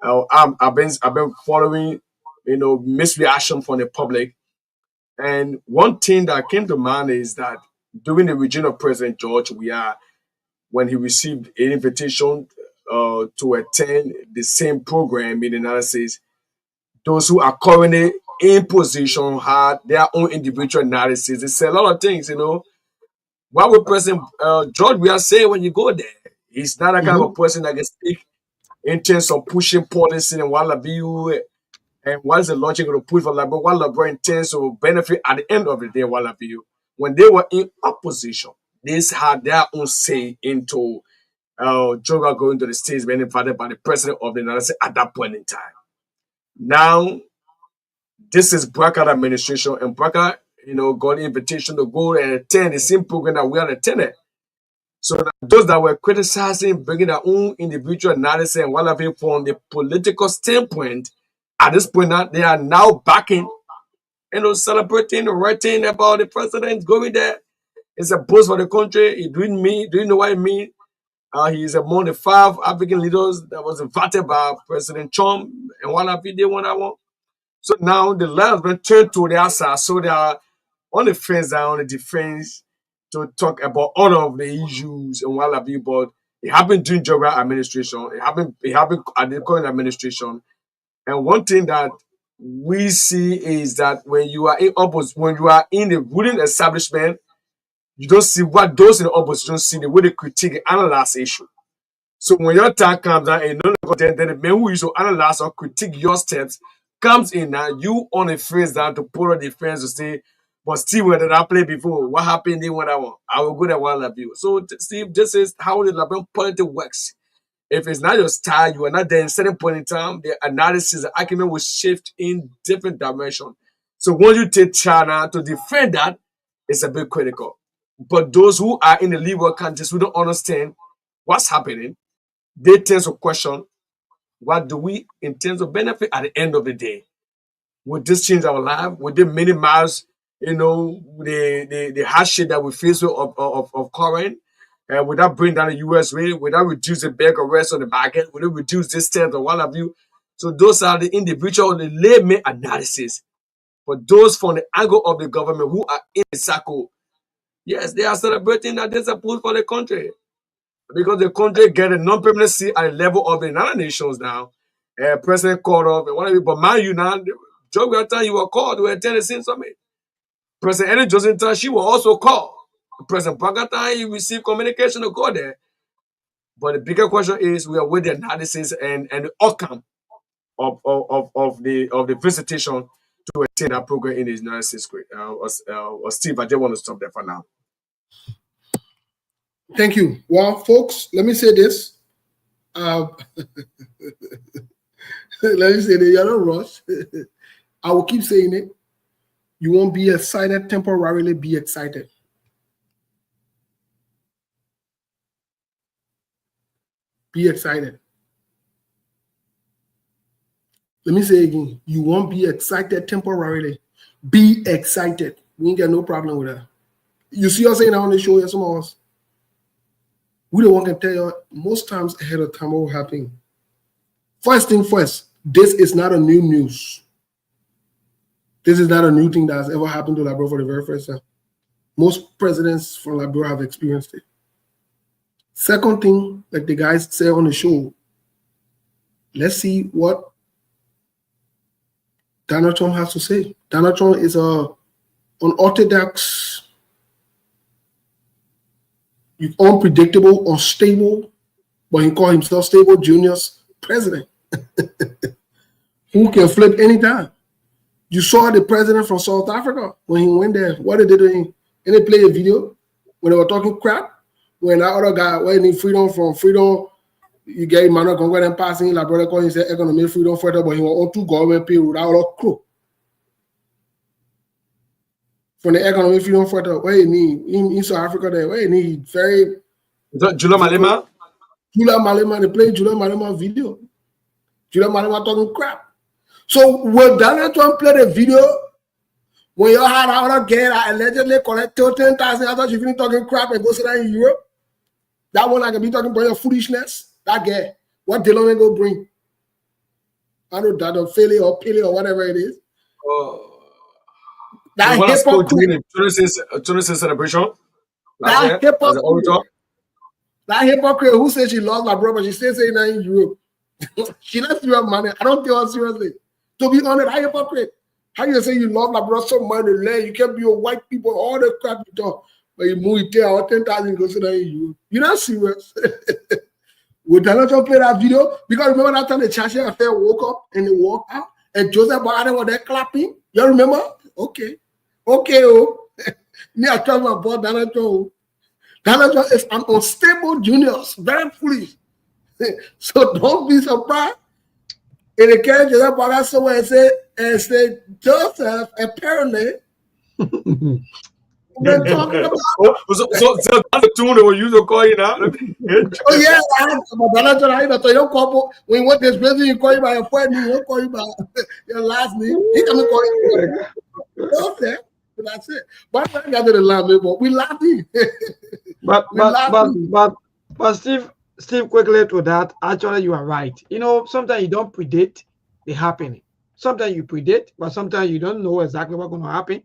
I've been following, misreaction from the public. And one thing that came to mind is that during the regime of President George, when he received an invitation to attend the same program in the United States, those who are currently in position had their own individual analysis. They say a lot of things, What would President George we are saying when you go there? He's not a kind of a person that can speak in terms of pushing policy and what Labiu and what's the logic of the push for Labiu, what Labiu intends to benefit at the end of the day, what Labiu. When they were in opposition, they had their own say into Joga going to the States being invited by the president of the United States at that point in time. Now, this is Braca administration, and Braca, got an invitation to go and attend the same program that we are attending. So that those that were criticizing, bringing their own individual analysis and what have you from the political standpoint, at this point now, they are now backing, celebrating, writing about the president going there. It's a boost for the country. He doing you know what I mean? He is among the 5 African leaders that was invited by President Trump and what have you, they want that one. So now the land has been turned to their side. So they are on the fence, they are on the defense to talk about all of the issues and what have you. But it happened during Joga administration. It happened at the current administration. And one thing that we see is that when you are in the ruling establishment, you don't see what those in the opposition see, the way they critique and analyze issue. So when your time comes down and then the man who used to analyze or critique your steps comes in now, you on a face down to put on the fence to say, but Steve, where did I play before? What happened then when I won? I will go there one of you. So Steve, this is how the Liberian politics works. If it's not your style, you are not there in a certain point in time, the analysis, the argument will shift in different dimension. So when you take China to defend that, it's a bit critical. But those who are in the liberal countries who don't understand what's happening, they tend to question what do we intend to benefit at the end of the day. Would this change our life? Would it minimize, the hardship that we face of current? Would that bring down the US rate? Would that reduce the bag of rest on the market? Would it reduce distance or what have you? So those are the individual, the layman analysis. But those from the angle of the government who are in the circle, yes, they are celebrating that there's a push for the country. Because the country get a non-permanent seat at the level of the United Nations now. President called off and whatever, but mind you now, during time you were called to attend the same summit. President Ellen Johnson, she was also called. President Pakatan, he received communication to go there. But the bigger question is, we are with the analysis and the outcome of the visitation to attend that program in the United States. Steve, I just want to stop there for now. Thank you. Well, folks, let me say this. Let me say this. You're not rush. I will keep saying it. You won't be excited temporarily. Be excited. Be excited. Let me say it again. You won't be excited temporarily. Be excited. We ain't got no problem with that. You see us saying that on the show, some of us. We don't want to tell you most times ahead of time what will happen. First thing first, this is not a new news. This is not a new thing that has ever happened to Liberia for the very first time. Most presidents from Liberia have experienced it. Second thing, like the guys say on the show, let's see what Donald Trump has to say. Donald Trump is an unorthodox, unpredictable, unstable, but he called himself Stable Junior's president. Who can flip anytime. You saw the president from South Africa when he went there. What did they do? And they played a video when they were talking crap. When that other guy, when he freedom, you get him not going to pass in, like brother called, he said economic freedom further, but he was on two government payroll. That was crew. From the economic freedom further, where you need in South Africa there, where you need very. Is that Jula Malema? Jula Malema, they played Jula Malema video. Jula Malema talking crap. So when Donald Trump played a video, when you had another girl that allegedly collected 10,000 after she finished talking crap and go sit down in Europe, that one I can be talking about your foolishness. That girl, what Dylan go bring? I don't know that Philly or Pili or whatever it is. That hypocrite. 26 celebration. That hypocrite who said she lost my brother, but she still saying that in Europe. She left you money. I don't take her seriously. To be honest, that hypocrite. How you say you love my brother so much? You can't be a white people, all the crap you talk, but you move it there, 10,000 goes to the EU. You're not serious. Would Donald Trump play that video? Because remember that time the Chashia affair woke up and they walked out and Joseph Biden was there clapping? You remember? Okay. Oh. Me, I trust my boy Donald Trump. Donald Trump is an unstable junior, very foolish. So don't be surprised. In the case Joseph Biden somewhere and say Joseph apparently we're talking about. So that's the tune they will use to call you now. Oh yeah, you don't call when you want this president, you call you by your first name, you don't call you by your last name. He doesn't call you. Okay, that's it. But I got to the line, but we laughing. But Steve, quickly to that. Actually, you are right. Sometimes you don't predict the happening. Sometimes you predict, but sometimes you don't know exactly what's going to happen.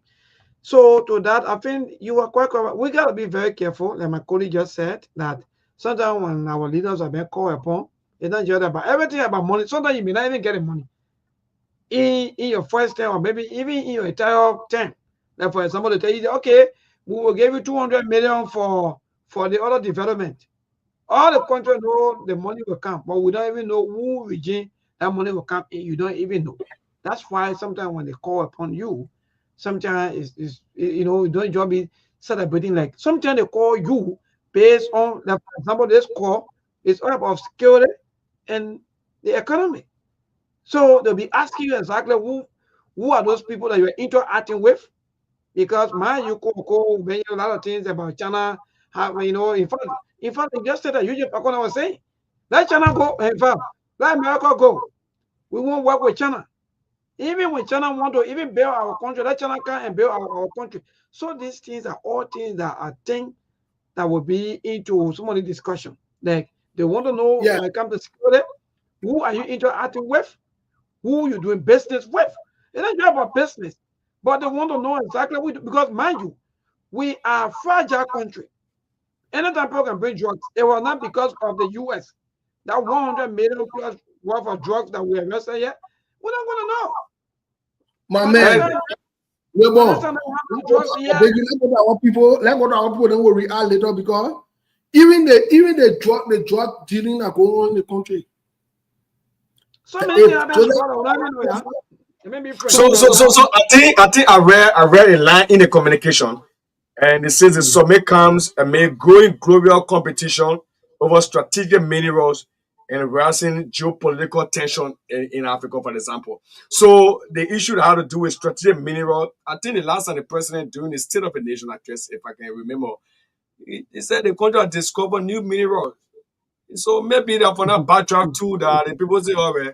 So to that, I think you are quite correct. We got to be very careful. Like my colleague just said, that sometimes when our leaders are being called upon, it's not just about everything about money. Sometimes you may not even get the money in your first term, or maybe even in your entire term. Like for example, they tell you, okay, we will give you 200 million for the other development. All the country know the money will come, but we don't even know who region that money will come in. You don't even know. That's why sometimes when they call upon you, sometimes you don't just be celebrating. Like sometimes they call you based on, like for example, this call is all about security and the economy. So they'll be asking you exactly who are those people that you're interacting with, because you call many a lot of things about China. In fact, just said that you just was saying, let China go. In fact, let America go. We won't work with China. Even when China want to even bail our country, let China come and bail our country. So these things are all things that I think that will be into some of the discussion. Like they want to know Yeah. when it comes to security, who are you interacting with, who you doing business with. It's not just about business, but they want to know exactly what because mind you, we are a fragile country. Anytime people can bring drugs, it was not because of the US. That 100 million plus worth of drugs that we arrested yet, we're not going to know. My But man, next time, we're but next born. time they have the drugs here, Let's go to our people. Let's go to our people. Then we'll react later because even the drug dealing are going on in the country. so many things happen in the world. I don't know, yeah. It may be friends. So I think I read a line in the communication, and it says the summit comes amid growing global competition over strategic minerals and rising geopolitical tension in Africa, for example. So the issue that had to do with strategic mineral, I think the last time the president during the State of the Nation address, if I can remember, he said the country has discovered new minerals. So maybe they're for that backtrack too that the people say, oh, well,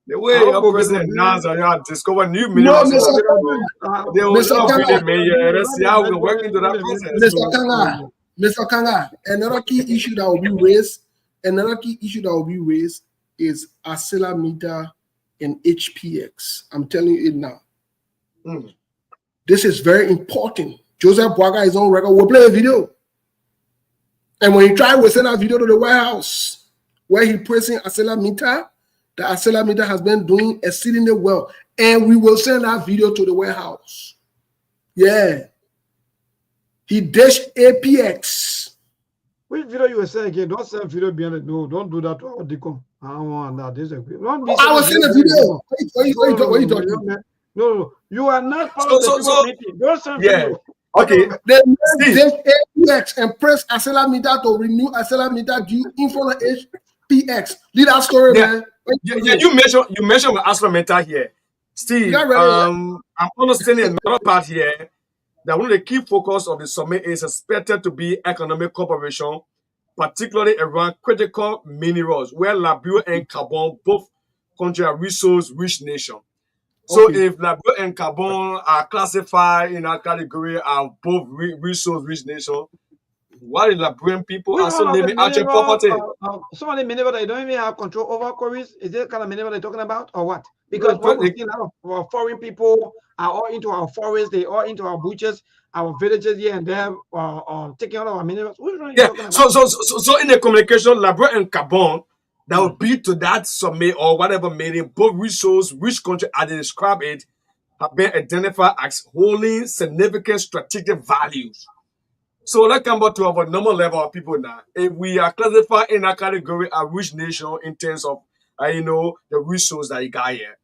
the I way hope your we'll get president the announced that you have discovered new No, I minerals, hope so we'll Mr. get Kanga, they will Mr. not Kanga, really me. Let's see how we can work into that process. Mr. Kanga, Mr. Kanga, another key issue that will be raised, is accelerometer and HPX. I'm telling you it now. Mm. This is very important. Joseph Boaga is on record. We'll play a video. And when he tried, we send that video to the White House where he praising accelerometer. The accelerometer has been doing exceedingly well. And we will send that video to the White House. Yeah. He dished APX. Which video you were saying again? Don't send video behind it. No, don't do that to our deacon. I don't want that. This is don't be I was sending a video. What are you talking? No, you are not part of the people meeting. Don't send yeah. video. Okay. They dished APX and press accelerometer to renew accelerometer due in front of HPX. Lead that story, man. Yeah, you mentioned my accelerometer here. Steve, I'm understanding another part here that one of the key focus of the summit is expected to be economic cooperation, particularly around critical minerals, where Liberia and Gabon both countries are resource-rich nations. So if Liberia and Gabon are classified in that category are both resource-rich nations, why the Liberian people are still living actual property? Some of the mineral that you don't even have control over, quarries, is that kind of mineral they're talking about, or what? Because what we've seen, a lot of foreign people are all into our forests, they are into our butchers, our villages here and there, taking all of our minerals. Which one are you talking about? So in the communication, Liberia and Gabon, that will be to that summit or whatever meeting, both resource, which country as they describe it, have been identified as holding significant strategic values. So let's come back to our normal level of people now. If we are classified in a category a rich nation in terms of, the resource that you got here,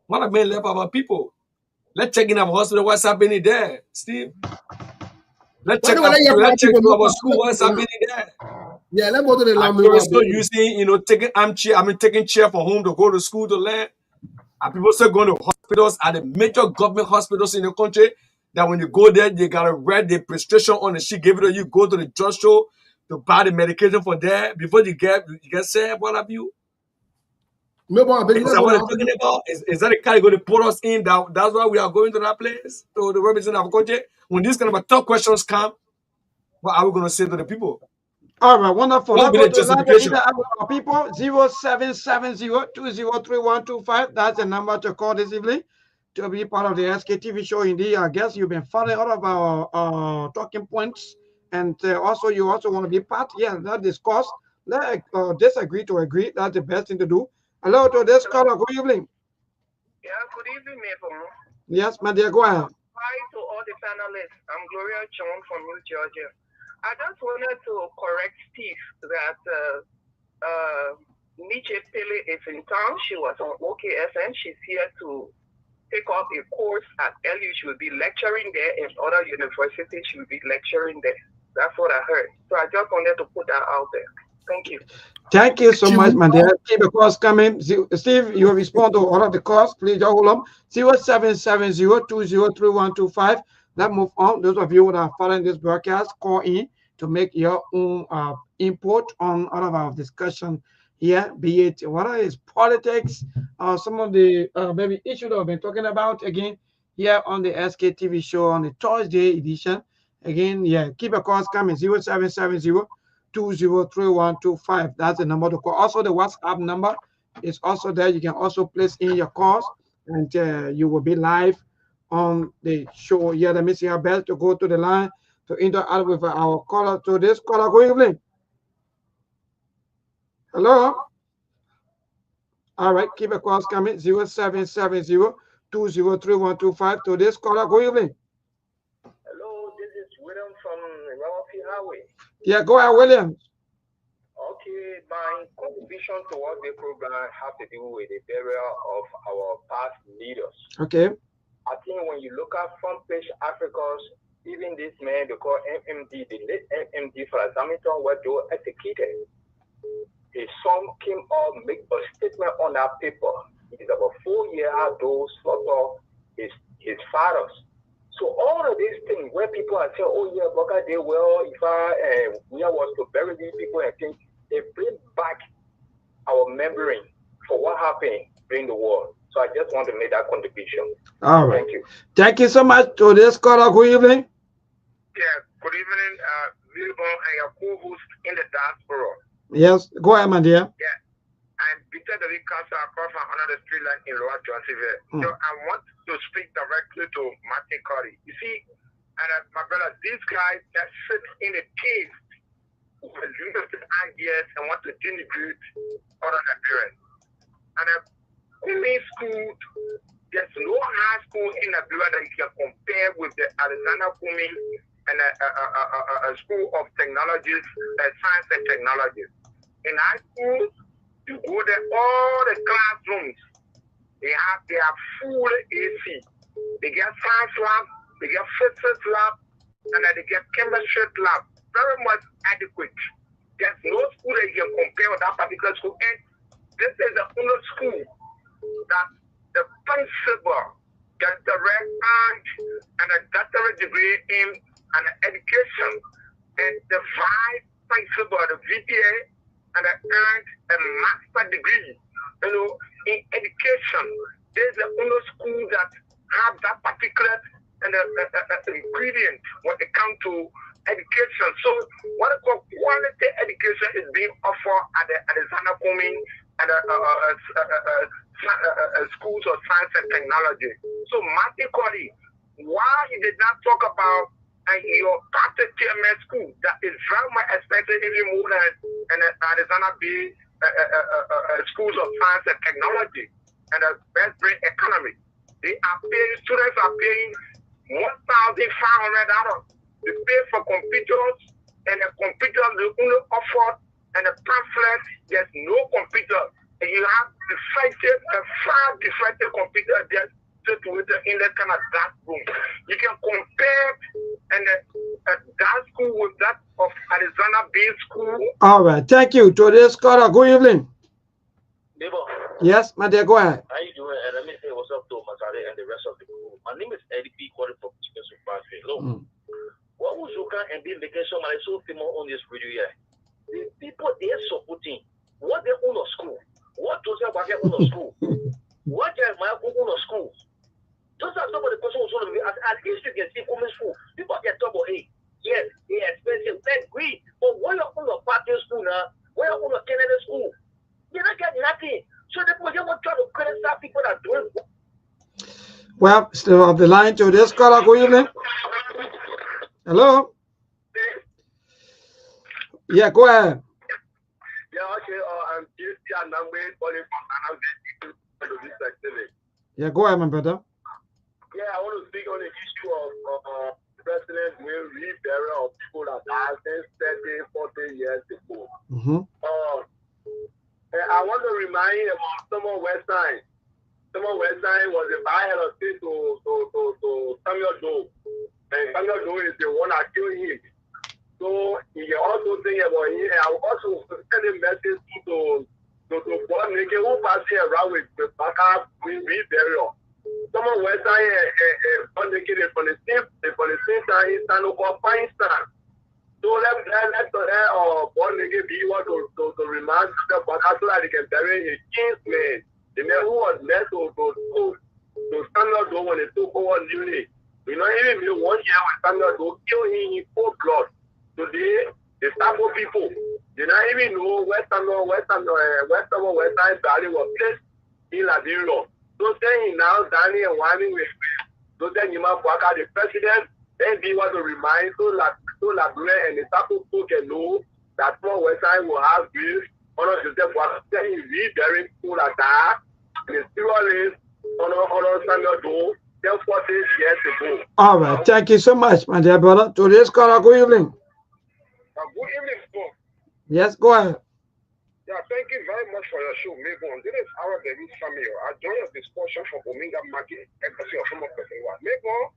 what are main level of our people? Let's check in our hospital, what's happening there, Steve? Let's check our school, what's happening there? Yeah, let's go to the land. Are still using, taking chair from home to go to school to learn? Are people still going to hospitals? Are the major government hospitals in the country that when you go there, you gotta read the prescription on the sheet, give it to you, go to the drug store to buy the medication from there before you get sick? What have you? Is that what they're talking about? Is that the kind going to put us in? That's why we are going to that place to represent our country. When these kind of tough questions come, what are we going to say to the people? All right, wonderful. What will be the justification? Our people 0770-203125. That's the number to call this evening to be part of the SKTV show. Indeed, I guess you've been following all of our talking points, and also you also want to be part. Yeah, that discuss. Let disagree to agree. That's the best thing to do. Hello to this caller. Good evening. Yeah, good evening, Maple. Yes, my dear. Go ahead. Hi to all the panelists. I'm Gloria John from New Georgia. I just wanted to correct Steve that Nietzsche Pele is in town. She was on OKSN. She's here to take up a course at LU. She will be lecturing there, and other universities she will be lecturing there. That's what I heard. So I just wanted to put that out there. Thank you. Thank you so much, my dear. Keep the calls coming. Steve, you respond to all of the calls. Please hold on. 0770-203125. Let's move on. Those of you that are following this broadcast, call in to make your own input on all of our discussion Yeah, be it whether it's politics or some of the maybe issues that I've been talking about again here on the SKTV show on the Thursday edition. Again, yeah, keep a calls coming 0770-203125. That's the number to call. Also, the WhatsApp number is also there. You can also place in your calls and you will be live on the show. Yeah, let me see how best to go to the line to interact with our caller. To this caller, good evening. Hello. All right, keep a calls coming 0770-203125 to this caller. Good evening. Hello, this is William from Rawafi Highway. Yeah, go ahead, William. Okay, my contribution towards the program has to do with the burial of our past leaders. Okay. I think when you look at front page Africans, even this man they call MMD, the late MMD for Hamilton, were they executed. His son came up, make a statement on that paper. He's about 4 years ago, slaughter his fathers. So all of these things where people are saying, oh yeah, Boga they well, if we was to bury these people and things, they bring back our memory for what happened during the war. So I just want to make that contribution. All right. Thank you. Thank you so much to this caller. Good evening. Yeah, good evening, Wilbon and your co-host in the diaspora. Yes, go ahead, my dear. Yeah, I'm Peter the Castle across from another street line in Lower Johnson. So I want to speak directly to Martin Curry. You see, and my brother, this guy that sits in a cave who has limited ideas and want to denigrate other Nigerians. And Kumi school, there's no high school in Nigeria that you can compare with the Alexander Kumi and a school of technologies, science and technologies. In high school, you go there, all the classrooms, they are full AC. They get science lab, they get physics lab, and then they get chemistry lab. Very much adequate. There's no school that you can compare with that particular school. And this is the only school that the principal gets direct and a doctorate degree in and education, and the vice principal, the VPA, and earned a master degree, in education. There's the only school that have that particular ingredient when it comes to education. So what I call quality education is being offered at the Alexander Kumi and schools of science and technology. So Martin Curry, why he did not talk about your practice TMS school that is very much expensive, even more than Arizona B schools of science and technology and the best brain economy. They are paying, students are paying $1,500. They pay for computers, and the computers they only offer, and the pamphlet, there's no computer. And you have far defective computer there situated in that kind of dark room. You can compare that school with that of Arizona Bay School. All right, thank you. To this caller, good evening. Neighbor. Yes, my dear, go ahead. How you doing? And let me say what's up to Masare and the rest of the crew. My name is Eddie P. calling from Chicken Super. Look, what was you can and be vacation my so famous on this video here? These people they are supporting what they own of school. What does about their own of school? What is my own of school? Those are some of the questions also at least you can see from school. People get talk about yes, they are expensive. Then agree. But what you own of party school now? Where you own of Canada school? You're not getting nothing. So the people want to try to criticize people that are doing. Well, still on the line to this caller, good evening. Hello? Yeah, go ahead. Yeah, okay. I'm guilty and I'm waiting for the Yeah, go ahead, my brother. Yeah, I want to speak on the issue of President will reburial of people that died since 30, 40 years ago. I want to remind you about Samuel Westside. Samuel Westside was a bad head of state to Samuel Doe. And Samuel Doe is the one that killed him. So you can also think about him. And I will also send a message to Bob Nike who passed around with the backup reburial. Someone Westside Bob Nike from the same time, he's trying to call Feinstein. So let's Bob one nigga be want to remind the podcast so that they can bury his kinsman. The man who was left to stand up when they took over unit. You know, even me 1 year when stand up to kill him in full blood. Today, the Sabo people, they not even know Western Valley was placed in Liberia. So saying now, Danny and Wani with so then you might work out the president, then be want to remind so Liberia and the Sabo people can know that more Western will have this. One of the what saying we very cool at that. The serious on standard do 40 years ago. All right, thank you so much, my dear brother. Today's caller, good evening. Good evening, sir. Yes, go ahead. Yeah, thank you very much for your show, Megon. This is our David Samuel. I joined your discussion for Ominga Market, embassy of former President. Megon,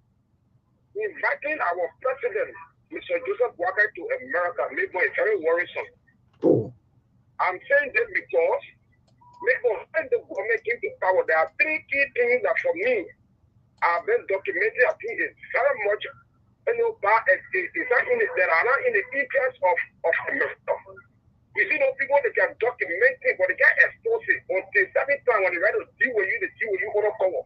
inviting our president, Mr. Joseph Boakai, to America, Megon, is very worrisome. Oh. I'm saying this because Megon, when the government came to power, there are 3 key things that for me have been documented. I think it's very much, there are not in the interest of America. You see those people, they can document it, but they can't expose it. Until certain time when they ready to deal with you, they deal with you on a cover.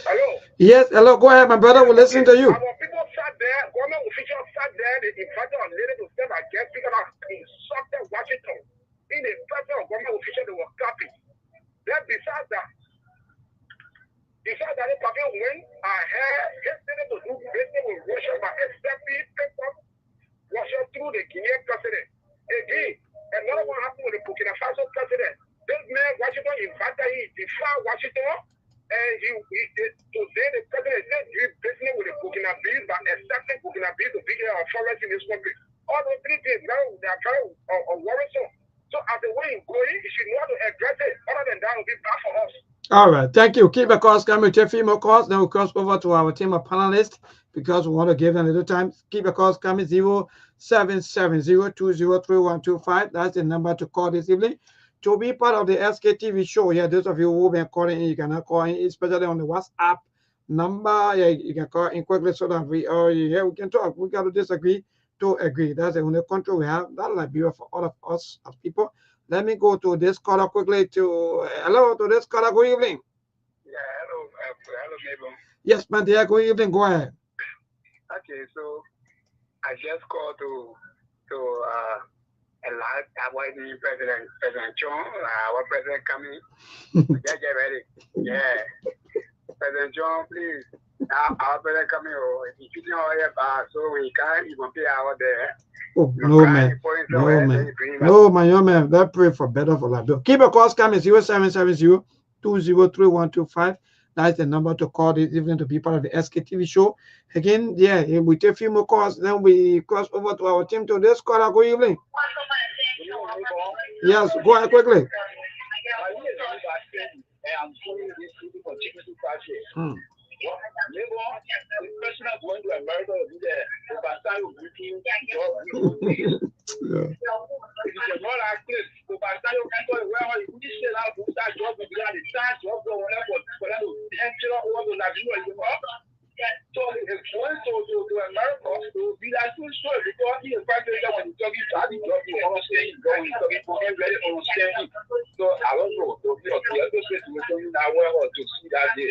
Hello? Yes, hello, go ahead, my brother, we'll listen to you. Our people sat there, government officials sat there, they invited a lady to stand against because of insulted Washington. In the presence of government officials, they were clapping. Then besides that, the people went ahead yesterday to do business with Russia by accepting paper Russia through the Guinean president. Again, another one happened with the Burkina Faso president. This man, Washington invited him, defied Washington, and he today the president said doing business with the Burkina Faso by accepting Burkina Faso to be a forest in this country. All those 3 things now they are very worrisome. So as the way it's going, you should know how to address it. Other than that, it will be bad for us. All right, thank you. Keep the calls coming. Take 3 more calls, then we'll cross over to our team of panelists because we want to give them a little time. Keep the calls coming. 0770203125. That's the number to call this evening to be part of the Sktv show. Yeah, those of you who have been calling in, you cannot call in, especially on the WhatsApp number. Yeah, you can call in quickly so that we can talk. We got to disagree to agree. That's the only control we have. That's Liberia for all of us as people. Let me go to this caller quickly hello to this caller. Good evening. Yeah, hello, neighbor. Yes, my dear, good evening. Go ahead. Okay, so I just called to allow our new President John, our president coming. Get ready. Yeah. President John, please. Our president coming, if you know all about so we can't even pay out there. Oh, no, man. No, my young man. Let's pray for better for life. Keep a calls coming. 0770203125. That's the number to call this evening to be part of the Sktv show. Again, yeah, we take a few more calls, then we cross over to our team to this caller. Good evening. Yes, go ahead quickly. Remember, the person of going to America will be there. The pastor will be looking job. If you're not like this, the pastor will come to where you can say that job will be at the time job or whatever for them to enter over the Nigeria. So if going to America, it will be that same story because he is president when he's talking to the job, you understand him going, talking to him, very understand him. So I don't know. To see that day.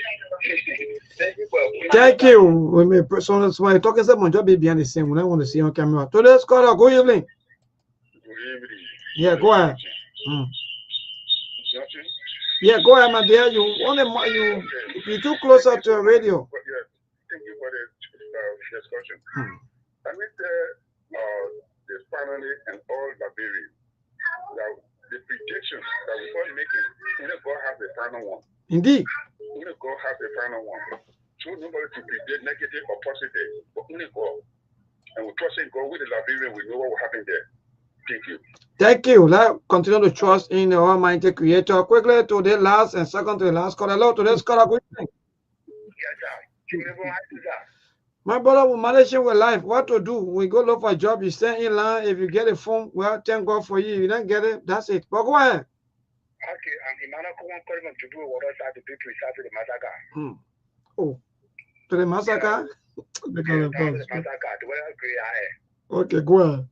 Thank you. When we personal why talking about job behind the same when I want to see on camera. Today's caller, good evening. Good evening. Yeah, go ahead. Yeah, go ahead, my dear. You're too closer to a radio. Thank you for the discussion. I mean, this panelist and all Liberia, the projections that we are making, only God has the final one. Indeed. Only God has the final one. So nobody to predict negative or positive, but only God. And we trust in God with the Liberian, we know what will happen there. Thank you. Thank you. Let's continue to trust in the Almighty Creator. Quickly to the last and second to the last call. Hello to this caller. Good evening. Yes, sir. My brother will manage it with life. What to do? We go look for a job. You stay in line. If you get a phone, well, thank God for you. If you don't get it, that's it. But go ahead. Okay, and Emmanuel calling to do what else to do to the massacre. Oh, to the massacre? The massacre, the way I agree, Okay, go ahead.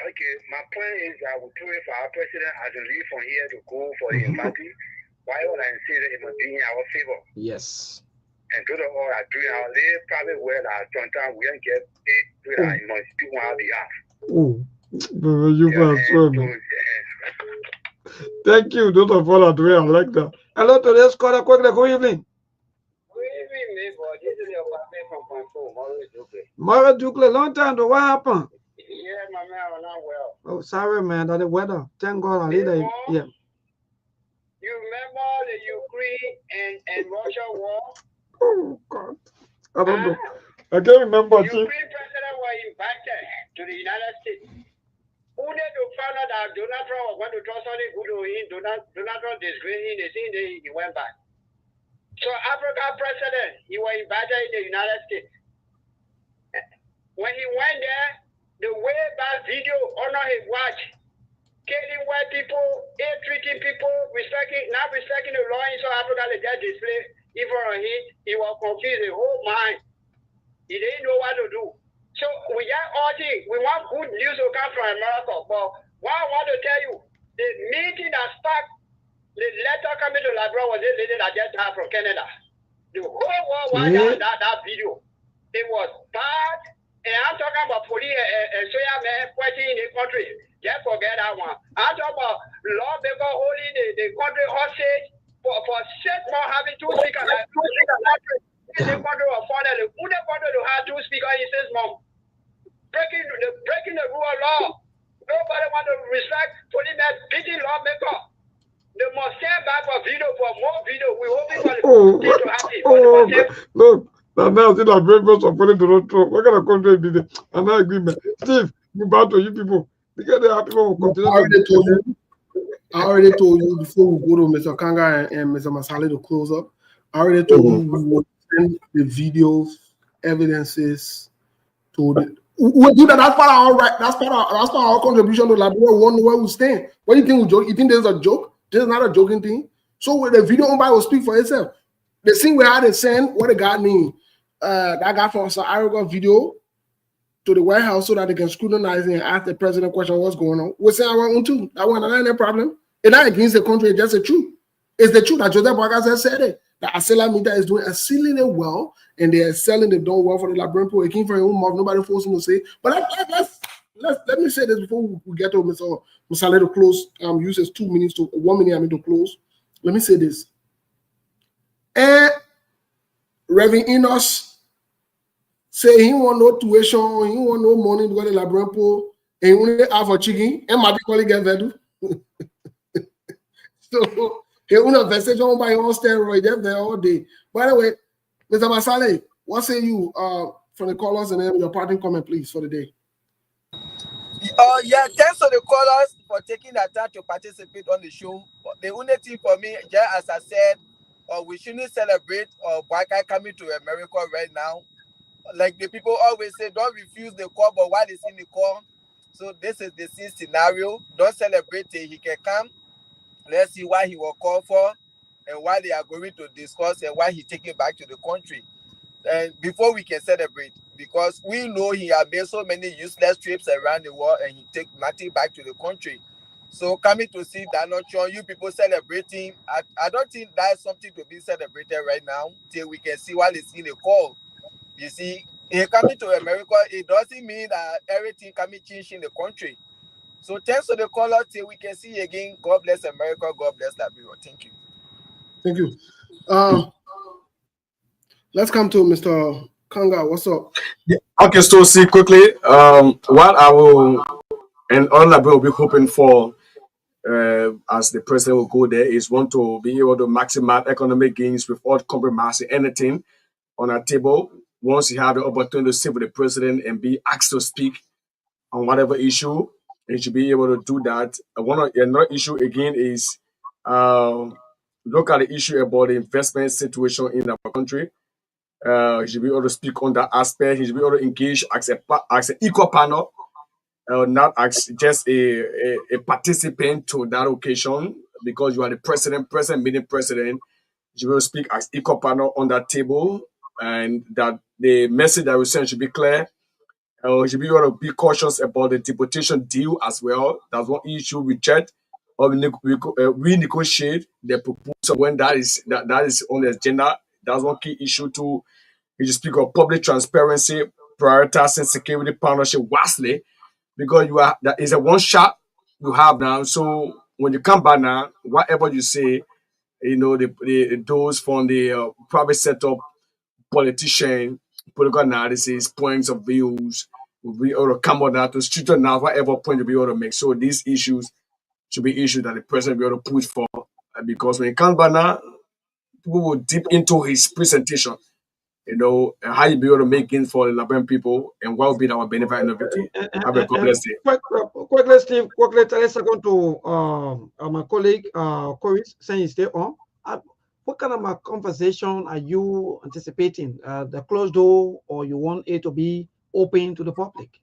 Okay, my plan is I will pray for our president as he leave from here to go for the embassy. Why would I say that it must be in our favor? Yes. And to the all I do now, they probably will sometimes we don't get it with I must speak on our behalf. Oh, you thank you. Those of all are doing. I like that. Hello, today's caller. Quickly, good evening. Good evening, neighbor. This is your family from Panto, Maurice Duque. Maurice Duque, long time. What happened? Yeah, my man, I'm not well. Oh, sorry, man. That's the weather. Thank God I lead it. Yeah. You remember the Ukraine and Russia war? Oh, God. I don't know. I can't remember. Ukraine president was invited to the United States. Who did you find out that Donald Trump was going to trust something good to him? Donald Trump disgraced him. They seen he went back. So Africa president, he was invited in the United States. When he went there, the way back video honor his watch, killing white people, ill-treating people, not respecting the law in South Africa, they just display in front of him. He was confused, the whole mind. He didn't know what to do. So we got all things. We want good news to come from America. But what I want to tell you, the meeting that sparked the letter coming to Labrador was this lady that just died from Canada. The whole world watched that video. It was bad. And I'm talking about police and soya man fighting in the country. Just forget that one. I'm talking about lawmaker holding the country hostage for 6 months having 2 speakers. In the country was founded. The only country to have 2 speakers in 6 months. Breaking the rule of law. Nobody want to respect policemen beating lawmaker. They must send back for video, for more video. We hoping for the thing to happen. Look. Now, see that breakfast of putting Donald Trump. What kind of country did it? I'm not agreement. Steve, you bad to you people. Because there are people who continue. I already told you before we go to Mr. Kanga and Mr. Masale to close up. I already told you we will send the videos, evidences to the. We'll do that. That's part of our right. That's part of our contribution to Liberia. We want to know where we stand. What do you think we joke? You think this is a joke? This is not a joking thing. So with the video will speak for itself. The thing we had to send what the guy need. That guy from some Aragon video to the White House so that they can scrutinize it and ask the president question what's going on. We say our own too. That one not a problem. It's not against the country, it's just the truth. It's the truth that Joseph Bagaza said it. That Asela Media is doing exceedingly well and they are selling the don't well for the Liberian people. It came from your own mouth, nobody forced him to say. But let me say this before we get to Mr. Musale to close. Uses 2 minutes to 1 minute to close. Let me say this. Reverend Enos say he want no tuition, he want no money to go to the Liberian pool, and he only have a chicken, and my people get vedu. So he want a vexation by on steroid, they're there all day. By the way, Mr. Masale, what say you from the callers and then your parting comment, please, for the day? Yeah, thanks to the callers for taking the time to participate on the show. The only thing for me, just as I said, we shouldn't celebrate white guy coming to America right now. Like the people always say, don't refuse the call, but while it's in the call, so this is the same scenario. Don't celebrate till he can come. Let's see why he will call for and why they are going to discuss and why he taking back to the country. And before we can celebrate, because we know he has made so many useless trips around the world and he take nothing back to the country. So coming to see Donald Trump, you people celebrating, I don't think that's something to be celebrated right now till we can see what is in the call. You see, he coming to America, it doesn't mean that everything can be changed in the country. So thanks to the caller till we can see again. God bless America. God bless Liberia. Thank you. Thank you. Let's come to Mr. Kanga. What's up? Yeah. Okay, so see quickly. What I will and all Liberia will be hoping for as the president will go there is want to be able to maximize economic gains without compromising anything on our table. Once you have the opportunity to sit with the president and be asked to speak on whatever issue, you should be able to do that. Another issue again is look at the issue about the investment situation in our country. You should be able to speak on that aspect. You should be able to engage as an equal partner, not as just a participant to that occasion, because you are the president meeting president. You should be able to speak as equal partner on that table, and that the message that we send should be clear. should be able to be cautious about the deportation deal as well. That's one issue we check or we negotiate the proposal when that is on the agenda. That's one key issue too. You just speak of public transparency, prioritizing security partnership vastly because that is a one shot you have now. So when you come back now, whatever you say, those from the private sector, politician, political analysis, points of views, will be able to come out now to street now whatever point you'll be able to make. So these issues should be issues that the president will be able to push for because when he comes back now, people will deep into his presentation. How you be able to make gains for the Liberian people and what will be our benefit and everything. Have a God bless day. Quickly, Steve, quickly, tell us second to my colleague, Corey, saying stay on. What kind of a conversation are you anticipating? The closed door, or you want it to be open to the public?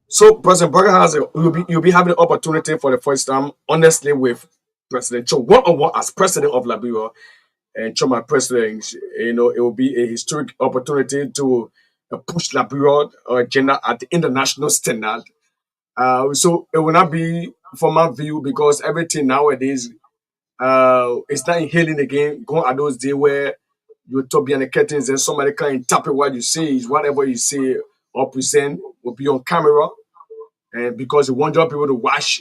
So President Burger you'll be having the opportunity for the first time, honestly, with President Cho, one-on-one as president of Liberia. And Cho, my president, it will be a historic opportunity to push Liberia agenda at the international standard. So it will not be from my view because everything nowadays it's not inhaling again. Going at those days where you talk behind the curtains and somebody can interpret what you say is whatever you say or present will be on camera. And because you want your people to watch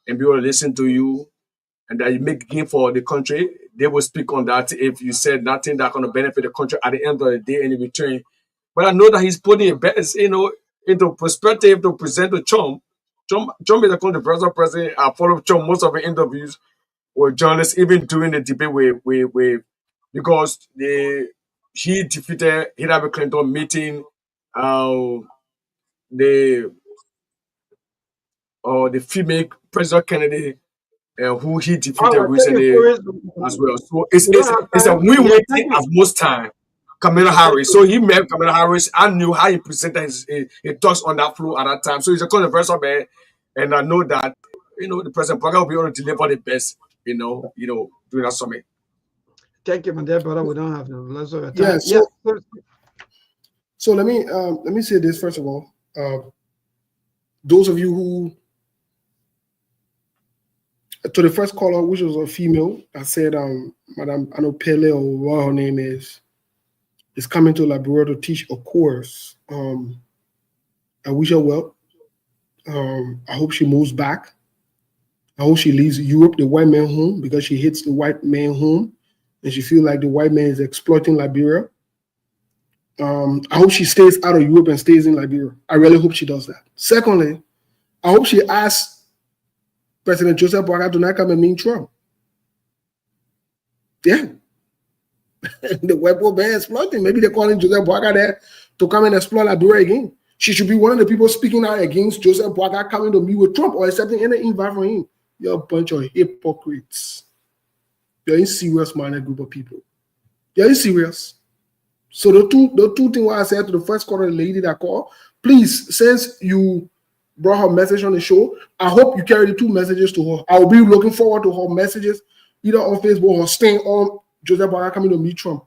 and be able to listen to you and that you make game for the country, they will speak on that if you said nothing that's going to benefit the country at the end of the day in return. But I know that he's putting it best, into perspective to present to Trump. Trump is the controversial president. I follow Trump most of the interviews with journalists, even during the debate with because he defeated Hillary Clinton meeting the female president candidate who he defeated recently as well. So it's a win-win thing as most time. Kamala Harris. So he met Kamala Harris. I knew how he presented his talks on that floor at that time. So he's a controversial man, and I know that the president will be able to deliver the best. During that summit. Thank you, my dear brother. We don't have no less of Yeah. time. So let me say this first of all. Those of you who, to the first caller, which was a female, I said, Madam Anopele, or what her name is coming to Liberia to teach a course. I wish her well. I hope she moves back. I hope she leaves Europe, the white man home, because she hates the white man home, and she feels like the white man is exploiting Liberia. I hope she stays out of Europe and stays in Liberia. I really hope she does that. Secondly, I hope she asks President Joseph Boakai to not come and meet Trump. Yeah. The white people are exploiting. Maybe they're calling Joseph Boakai there to come and explore Liberia again. She should be one of the people speaking out against Joseph Boakai coming to meet with Trump or accepting any invite from him. You're a bunch of hypocrites. You're in serious-minded group of people. You're in serious. So the two things I said to the first caller, the lady that called, please, since you brought her message on the show, I hope you carry the two messages to her. I will be looking forward to her messages, either on Facebook or staying on Joseph Boakai coming to meet Trump.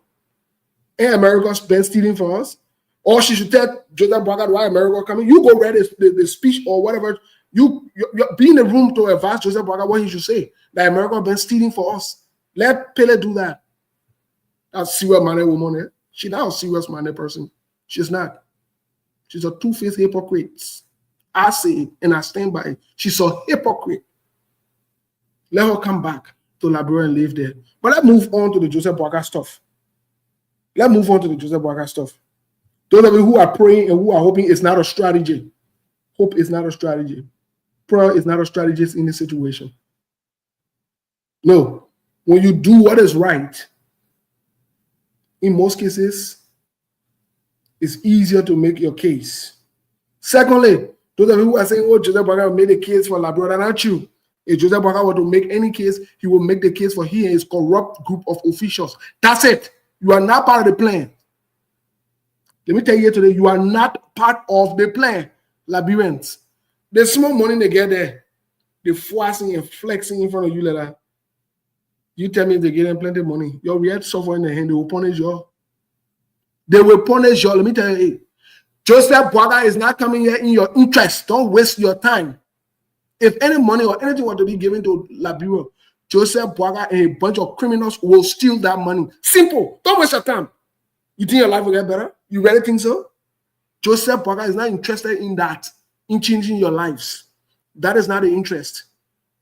And America's been stealing from us. Or she should tell Joseph Boakai why America coming. You go read the speech or whatever. You be in the room to advise Joseph Boakai what he should say. That America been stealing for us. Let Pele do that. That's serious-minded woman. She's not a serious-minded person. She's not. She's a two-faced hypocrite. I say it and I stand by it. She's a hypocrite. Let her come back to Liberia and live there. But let's move on to the Joseph Boakai stuff. Those of you who are praying and who are hoping it's not a strategy. Hope is not a strategy. Prayer is not a strategist in this situation. No. When you do what is right, in most cases, it's easier to make your case. Secondly, those of you who are saying, oh, Joseph Boakai made a case for Liberia, not you. If Joseph Boakai were to make any case, he will make the case for he and his corrupt group of officials. That's it. You are not part of the plan. Let me tell you today, you are not part of the plan, Liberians. The small money they get there, they're forcing and flexing in front of you like that. You tell me they get them plenty of money. Your real suffer in the hand, they will punish you. They will punish you. Let me tell you, Joseph Boaga is not coming here in your interest. Don't waste your time. If any money or anything were to be given to Liberia, Joseph Boaga and a bunch of criminals will steal that money. Simple. Don't waste your time. You think your life will get better? You really think so? Joseph Boaga is not interested in that, in changing your lives. That is not the interest.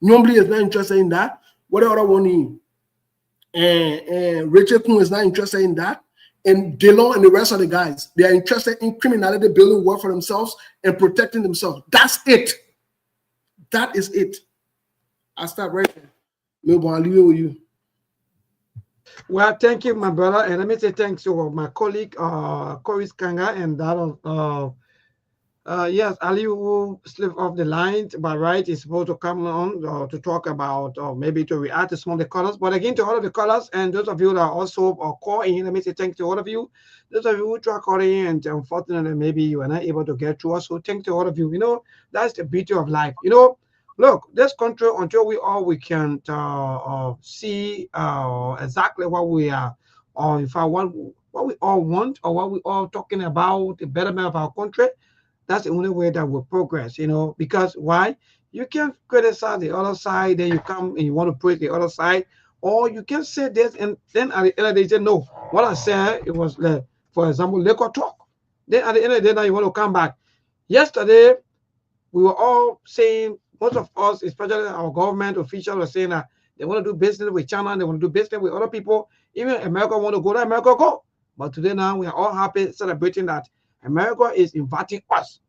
Nobody is not interested in that. What the other one is? And Rachel Kuhn is not interested in that. And Delon and the rest of the guys, they are interested in criminality, building wealth for themselves and protecting themselves. That's it. That is it. I'll start right there. Milbo, I'll leave it with you. Well, thank you, my brother. And let me say thanks to my colleague, Corey Kanga, and that of yes, Ali will slip off the line, but right is supposed to come on to talk about, or maybe to react to some of the colors. But again, to all of the colors, and those of you that are also calling, let me say thanks to all of you. Those of you who try calling, and unfortunately, maybe you are not able to get to us. So thanks to all of you. You know, that's the beauty of life. You know, look, this country, until we can see exactly what we are, or if I want, what we all want, or what we all talking about, the betterment of our country. That's the only way that will progress, you know, because why? You can criticize the other side, then you come and you want to praise the other side, or you can say this, and then at the end of the day, say, no, what I said, it was, for example, liquor talk. Then at the end of the day, now you want to come back. Yesterday, we were all saying, most of us, especially our government officials, were saying that they want to do business with China, they want to do business with other people. Even America want to go to America, go. But today now, we are all happy celebrating that America is inviting us.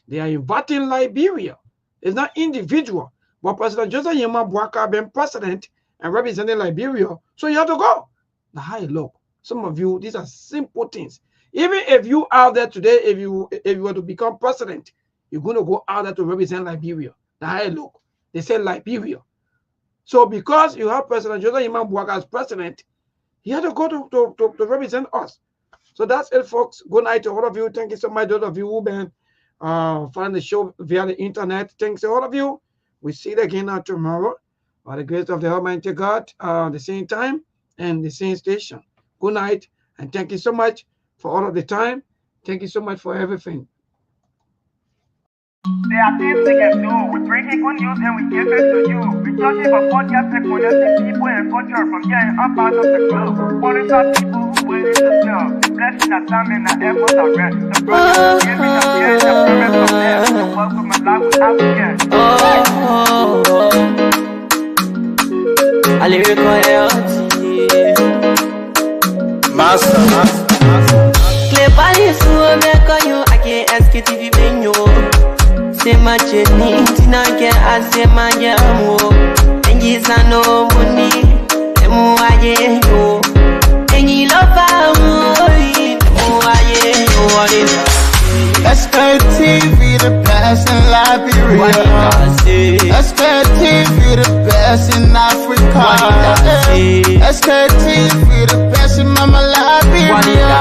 They are inviting Liberia. It's not individual. But President Joseph Yema Boakai being president and representing Liberia, so you have to go. Now, how you look? Some of you, these are simple things. Even if you out there today, if you were to become president, you're going to go out there to represent Liberia. Now, how you look? They say Liberia. So because you have President Joseph Yema Boakai as president, he had to go to represent us. So that's it, folks. Good night to all of you. Thank you so much, those of you who've been following the show via the internet. Thanks to all of you. We see you again tomorrow. By the grace of the Almighty God, the same time and the same station. Good night, and thank you so much for all of the time. Thank you so much for everything. There are things we can do. We bring in good news and we give it to you. We touch it for podcast and connecting people and culture from here and up out of the globe. Monitor people who waiting to sell. The blessing that time and the efforts are rest. The brothers giving us here and the promise from there. The work with my life without again. I lyrical Master. Clay Paris, who make on you, I can't ask it if you been you. Say my journey, Tina can ask him my jamo. And he's no money, and more I know. And he love our Sktv, the best in Liberia. Sktv, the best in Africa. Sktv, the best in Mama Liberia.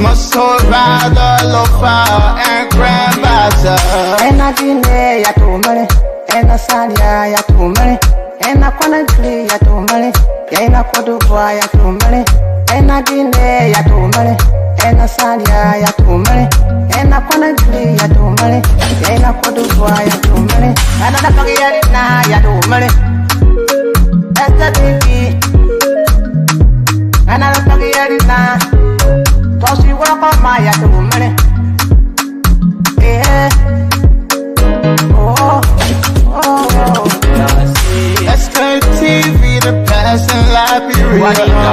Must hold by the lofa and grandmother. And I delay ya to money, and I salia ya to money, and I wanna play ya to money, and I could do ya to money, and I delay ya to money, and I salia ya to money, and I wanna play ya to money, and I could do ya to money, and I don't get it now ya to money. That's the baby, and I don't get it now. Cause you walk on my ya to money. Yeah. Sktv, the best in Liberia.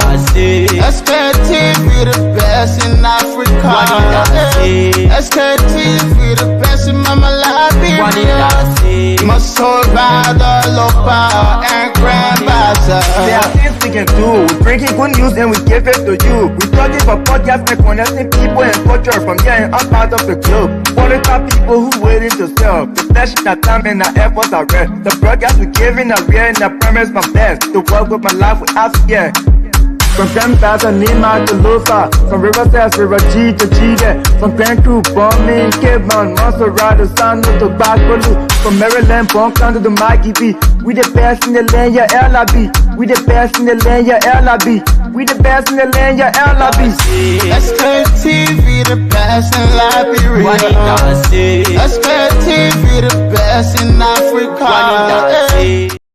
Sktv, the best in Africa. Sktv, the best in Mama Liberia. Must hold by the lofa and grandmother. There are things we can do. We bring in good news and we give it to you. We talking for podcast and connecting people and culture from here and up out of the globe. Monitor people who waiting to sell. The blessing that time and the efforts are rest. The broadcast we giving are real and the promise from best. To work with my life without fear. From Grandfather Nima to Lusa, from Riverside to Raji to Chile, from Grand Crew, Bombing, Kidman, Montserrat, San to Bacalu, from Maryland, Bonkan to the Mikey B. We the best in the land, yeah, LIB. We the best in the land, yeah, LIB. We the best in the land, yeah, LIB. Sktv, the best best in Liberia. Sktv, the best in Africa.